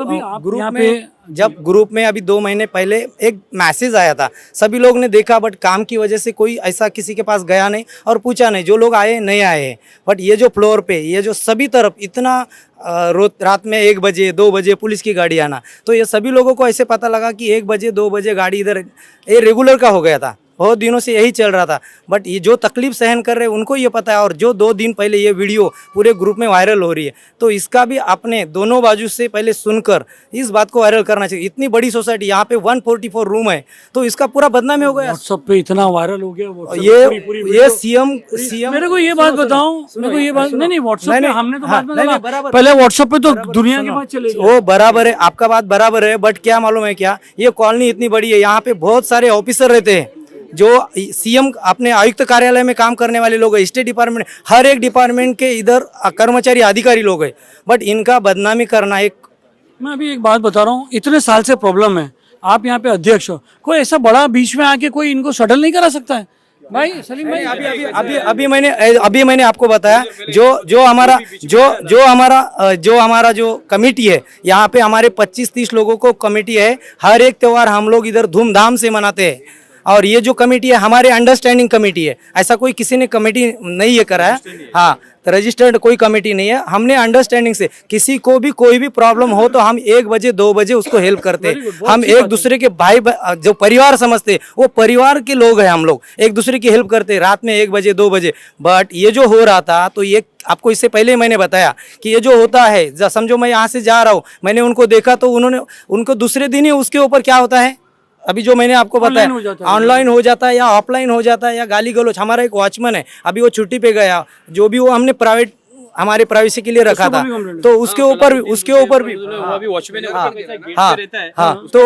ग्रुप में अभी 2 महीने पहले एक मैसेज आया था, सभी लोग ने देखा, बट काम की वजह से कोई ऐसा किसी के पास गया नहीं और पूछा नहीं, जो लोग आए नहीं आए हैं। बट ये जो फ्लोर पे, ये जो सभी तरफ इतना रात में 1 बजे 2 बजे पुलिस की गाड़ी आना, तो ये सभी लोगों को ऐसे पता लगा कि 1 बजे 2 बजे गाड़ी इधर, ये रेगुलर का हो गया था, बहुत दिनों से यही चल रहा था। बट ये जो तकलीफ सहन कर रहे हैं उनको ये पता है। और जो 2 दिन पहले ये वीडियो पूरे ग्रुप में वायरल हो रही है, तो इसका भी आपने दोनों बाजू से पहले सुनकर इस बात को वायरल करना चाहिए। इतनी बड़ी सोसाइटी, यहाँ पे 144 रूम है, तो इसका पूरा बदनामी हो गया। व्हाट्सएप पे इतना वायरल हो गया ये सीएम मेरे को ये बात बताओ, मेरे को ये बात नहीं, व्हाट्सएप पे हमने तो बात नहीं, बराबर, पहले व्हाट्सएप पे तो दुनिया की बात चलेगी, वो बराबर है, आपका बात बराबर है। बट क्या मालूम है क्या, ये कॉलोनी इतनी बड़ी है, यहाँ पे बहुत सारे ऑफिसर रहते हैं, जो सीएम अपने आयुक्त कार्यालय में काम करने वाले लोग हैं, स्टेट डिपार्टमेंट, हर एक डिपार्टमेंट के इधर कर्मचारी अधिकारी लोग हैं, बट इनका बदनामी करना एक। मैं अभी एक बात बता रहा हूँ, इतने साल से प्रॉब्लम है, आप यहाँ पे अध्यक्ष हो, कोई ऐसा बड़ा बीच में आके कोई इनको शटल नहीं करा सकता है? भाई सलीम भाई, अभी मैंने आपको बताया जो हमारा जो कमेटी है, यहाँ पे हमारे 25-30 लोगों को कमेटी है। हर एक त्यौहार हम लोग इधर धूमधाम से मनाते हैं, और ये जो कमेटी है हमारे अंडरस्टैंडिंग कमेटी है, ऐसा कोई किसी ने कमेटी नहीं ये करा है। हाँ, तो रजिस्टर्ड कोई कमेटी नहीं है, हमने अंडरस्टैंडिंग से किसी को भी कोई भी प्रॉब्लम हो तो हम 1 बजे 2 बजे उसको हेल्प करते हैं। हम एक दूसरे के भाई जो परिवार समझते हैं, वो परिवार के लोग हैं, हम लोग एक दूसरे की हेल्प करते हैं रात में 1 बजे 2 बजे। बट ये जो हो रहा था, तो ये आपको इससे पहले मैंने बताया कि ये जो होता है, समझो मैं यहाँ से जा रहा हूँ, मैंने उनको देखा तो उनको दूसरे दिन ही उसके ऊपर क्या होता है, अभी जो मैंने आपको बताया, ऑनलाइन हो जाता है या ऑफलाइन हो जाता है या गाली गलौज। हमारा एक वॉचमैन है, अभी वो छुट्टी पे गया, जो भी वो हमने प्राइवेट हमारे प्राइवेसी के लिए रखा था, तो उसके ऊपर भी हाँ, तो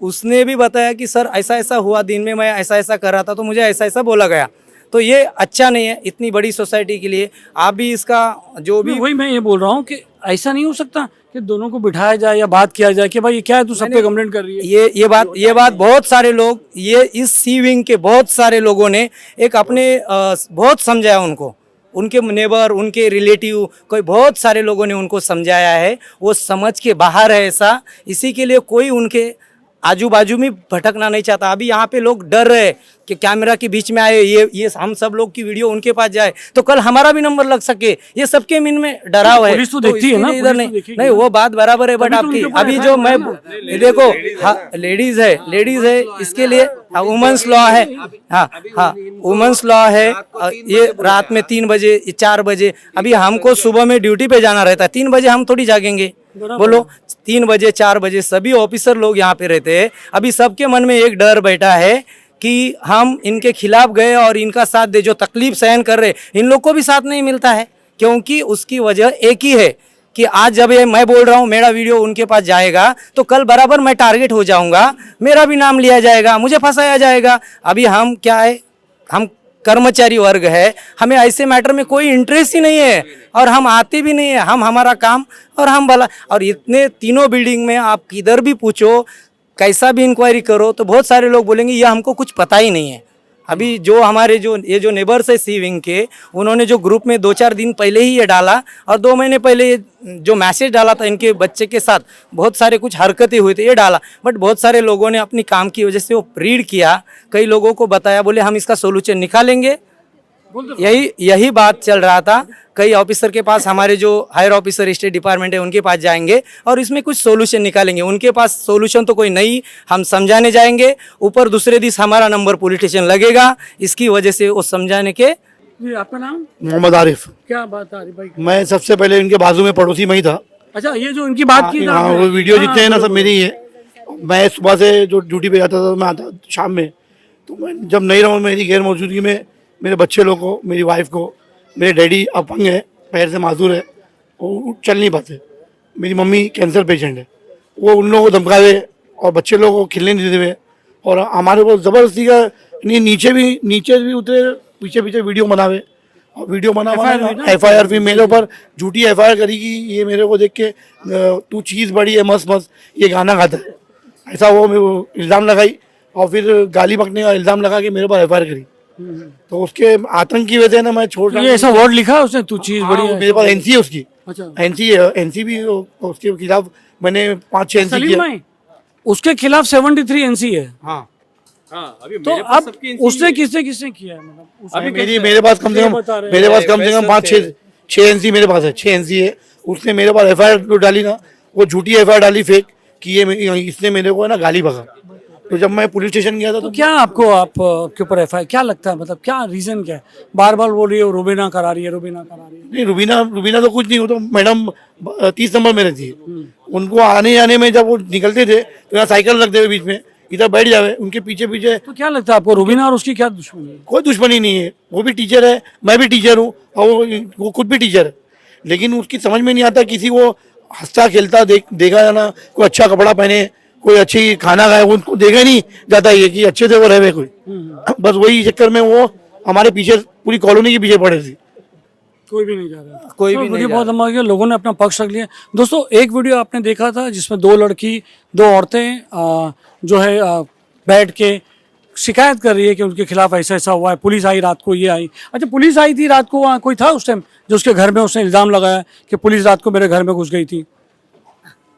उसने भी बताया कि सर ऐसा ऐसा हुआ, दिन में मैं ऐसा ऐसा कर रहा था तो मुझे ऐसा ऐसा बोला गया। तो ये अच्छा नहीं है इतनी बड़ी सोसाइटी के लिए। आप भी इसका जो भी, वही मैं ये बोल रहा हूँ कि ऐसा नहीं हो सकता कि दोनों को बिठाया जाए या बात किया जाए कि भाई ये क्या है, तू सब पे कंप्लेंट कर रही है। ये बात बहुत सारे लोग, ये इस सी विंग के बहुत सारे लोगों ने एक अपने बहुत समझाया उनको, उनके नेबर, उनके रिलेटिव, कोई बहुत सारे लोगों ने उनको समझाया है, वो समझ के बाहर है ऐसा। इसी के लिए कोई उनके आजू बाजू में भटकना नहीं चाहता। अभी यहाँ पे लोग डर रहे हैं कि कैमरा के बीच में आए, ये हम सब लोग की वीडियो उनके पास जाए तो कल हमारा भी नंबर लग सके, ये सबके मन में डराव है। पुलिस तो देखती है ना, इधर नहीं, वो बात बराबर है, बट आपकी अभी जो मैं देखो, लेडीज है, इसके लिए वुमेन्स लॉ है। हाँ, वुमेन्स लॉ है। ये रात में 3 बजे 4 बजे, अभी हमको सुबह में ड्यूटी पे जाना रहता है, 3 बजे हम थोड़ी जागेंगे, बोलो। 3 बजे 4 बजे सभी ऑफिसर लोग यहाँ पे रहते हैं। अभी सबके मन में एक डर बैठा है कि हम इनके खिलाफ गए और इनका साथ दे, जो तकलीफ सहन कर रहे इन लोग को भी साथ नहीं मिलता है, क्योंकि उसकी वजह एक ही है कि आज जब ये मैं बोल रहा हूँ, मेरा वीडियो उनके पास जाएगा तो कल बराबर मैं टारगेट हो जाऊंगा, मेरा भी नाम लिया जाएगा, मुझे फंसाया जाएगा। अभी हम क्या है, हम कर्मचारी वर्ग है, हमें ऐसे मैटर में कोई इंटरेस्ट ही नहीं है और हम आते भी नहीं है। हम हमारा काम और हम भला, और इतने तीनों बिल्डिंग में आप किधर भी पूछो, कैसा भी इंक्वायरी करो, तो बहुत सारे लोग बोलेंगे ये हमको कुछ पता ही नहीं है। अभी जो हमारे ये जो नेबर्स है सी विंग के, उन्होंने जो ग्रुप में 2-4 दिन पहले ही ये डाला और 2 महीने पहले जो मैसेज डाला था इनके बच्चे के साथ, बहुत सारे कुछ हरकतें हुई थी, ये डाला। बट बहुत सारे लोगों ने अपनी काम की वजह से वो रीड किया, कई लोगों को बताया, बोले हम इसका सोल्यूशन निकालेंगे। यही बात चल रहा था। कई ऑफिसर के पास, हमारे जो हायर ऑफिसर स्टेट डिपार्टमेंट है उनके पास जाएंगे और इसमें कुछ सोल्यूशन निकालेंगे। उनके पास सोल्यूशन तो कोई नहीं, हम समझाने जाएंगे, ऊपर दूसरे दिन हमारा नंबर पुलिस स्टेशन लगेगा, इसकी वजह से वो समझाने के। जी, आपका नाम? मोहम्मद आरिफ। क्या बात आरिफ भाई? मैं सबसे पहले इनके बाजू में पड़ोसी में ही था। अच्छा, ये जो इनकी बात की, हाँ, वो वीडियो जितने हैं ना सब मेरी है। मैं सुबह से जो ड्यूटी पे जाता था, मैं आता शाम में, तो मैं जब नहीं रहा हूँ, मेरी गैर मौजूदगी में मेरे बच्चे लोग को, मेरी वाइफ को, मेरे डैडी अपंग है, पैर से माजूर है, वो चल नहीं पाते, मेरी मम्मी कैंसर पेशेंट है, वो उन लोगों को धमकावे और बच्चे लोगों को खिलने नहीं देते हुए, और हमारे को ज़बरदस्ती का नीचे भी उतरे, पीछे वीडियो बनावे, और वीडियो बना FIR भी मेरे ऊपर झूठी FIR करी कि ये मेरे को देख के तू चीज़ बड़ी है, मस्त ये गाना गाता है, ऐसा वो इल्ज़ाम लगाई और फिर गाली बकने का इल्ज़ाम लगा के मेरे ऊपर FIR करी। तो उसके आतंक की वजह ना मैं छोड़ रहा। ये ऐसा वर्ड लिखा है उसने, तू चीज बड़ी है। मेरे पास NC है उसकी। अच्छा, NC भी उसके खिलाफ मैंने 5-6 NC किया। उसके खिलाफ 73 NC है। हाँ, अभी तो अब उसने किसने किया है, मतलब अभी मेरे पास कम से कम 5-6 NC मेरे पास है, 6 NC है। उसने मेरे पास FIR डाली ना, वो झूठी FIR डाली फेक कि ये इसने मेरे को ना गाली बका। तो जब मैं पुलिस स्टेशन गया था तो क्या आपके ऊपर FIR क्या लगता है, मतलब क्या रीजन क्या है? बार बोल रही है रुबीना करा रही है। नहीं, रुबीना तो कुछ नहीं, वो तो मैडम 30 नंबर में रहती है। उनको आने जाने में जब वो निकलते थे तो यहाँ साइकिल रखते हुए बीच में, इधर बैठ जावे, उनके पीछे। तो क्या लगता है आपको, रुबीना और उसकी क्या दुश्मनी है? कोई दुश्मनी नहीं है, वो भी टीचर है, मैं भी टीचर हूँ, और वो खुद भी टीचर है, लेकिन उसकी समझ में नहीं आता किसी को हंसता खेलता देखा जाना, कोई अच्छा कपड़ा पहने, कोई अच्छी खाना खाए, उनको देखा नहीं जाता ये कि अच्छे से वो रहे कोई, बस वही चक्कर में वो हमारे पीछे पूरी कॉलोनी के पीछे पड़े थे। कोई भी नहीं जा रहा, कोई भी वीडियो नहीं जा बहुत लंबा हो गया, लोगों ने अपना पक्ष रख लिया। दोस्तों एक वीडियो आपने देखा था जिसमें दो लड़की, दो औरतें जो है बैठ के शिकायत कर रही है कि उनके खिलाफ ऐसा ऐसा हुआ है, पुलिस आई रात को, ये आई। अच्छा, पुलिस आई थी रात को, वहाँ कोई था उस टाइम जो उसके घर में उसने इल्ज़ाम लगाया कि पुलिस रात को मेरे घर में घुस गई थी?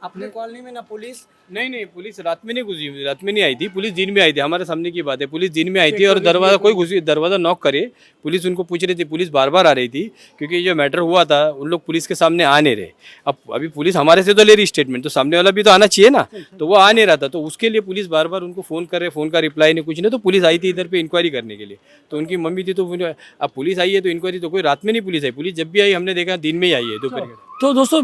अपने कॉलोनी में ना पुलिस नहीं, पुलिस रात में नहीं घुसी, रात में नहीं आई थी, पुलिस दिन में आई थी। हमारे सामने की बात है, पुलिस दिन में आई थी और दरवाज़ा नॉक करे, पुलिस उनको पूछ रही थी, पुलिस बार बार आ रही थी क्योंकि जो मैटर हुआ था उन लोग पुलिस के सामने आ नहीं रहे। अब अभी पुलिस हमारे से तो ले रही स्टेटमेंट, तो सामने वाला भी तो आना चाहिए ना, तो वो आ नहीं रहा था, तो उसके लिए पुलिस बार बार उनको फ़ोन कर रहे, फ़ोन का रिप्लाई नहीं, कुछ नहीं। तो पुलिस आई थी इधर पे इंक्वायरी करने के लिए, तो उनकी मम्मी थी, तो अब पुलिस आई है तो इंक्वायरी, तो कोई रात में नहीं पुलिस आई, पुलिस जब भी आई हमने देखा दिन में ही आई है दोपहर के। तो दोस्तों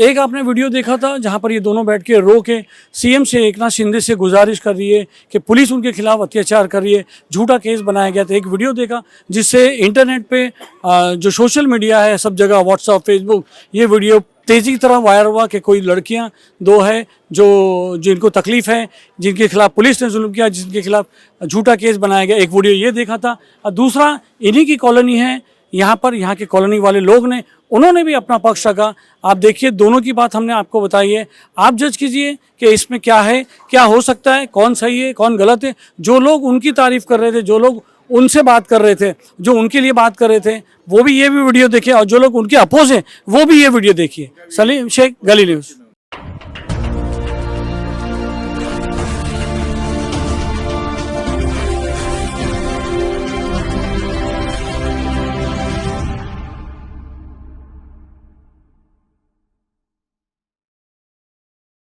एक आपने वीडियो देखा था जहां पर ये दोनों बैठ के रो के सीएम से, एकनाथ शिंदे से गुजारिश कर रही है कि पुलिस उनके खिलाफ अत्याचार कर रही है, झूठा केस बनाया गया था। एक वीडियो देखा जिससे इंटरनेट पे जो सोशल मीडिया है सब जगह, व्हाट्सअप, फेसबुक, ये वीडियो तेज़ी की तरह वायरल हुआ कि कोई लड़कियां दो है जो जिनको तकलीफ़ है, जिनके खिलाफ पुलिस ने जुल्म किया, जिनके खिलाफ झूठा केस बनाया गया। एक वीडियो ये देखा था, और दूसरा इन्हीं की कॉलोनी है, यहाँ पर यहाँ के कॉलोनी वाले लोग ने, उन्होंने भी अपना पक्ष रखा। आप देखिए, दोनों की बात हमने आपको बताई है, आप जज कीजिए कि इसमें क्या है, क्या हो सकता है, कौन सही है, कौन गलत है। जो लोग उनकी तारीफ कर रहे थे, जो लोग उनसे बात कर रहे थे, जो उनके लिए बात कर रहे थे, वो भी ये भी वीडियो देखिए, और जो लोग उनके अपोज हैं वो भी ये वीडियो देखिए। सलीम शेख, गली न्यूज़।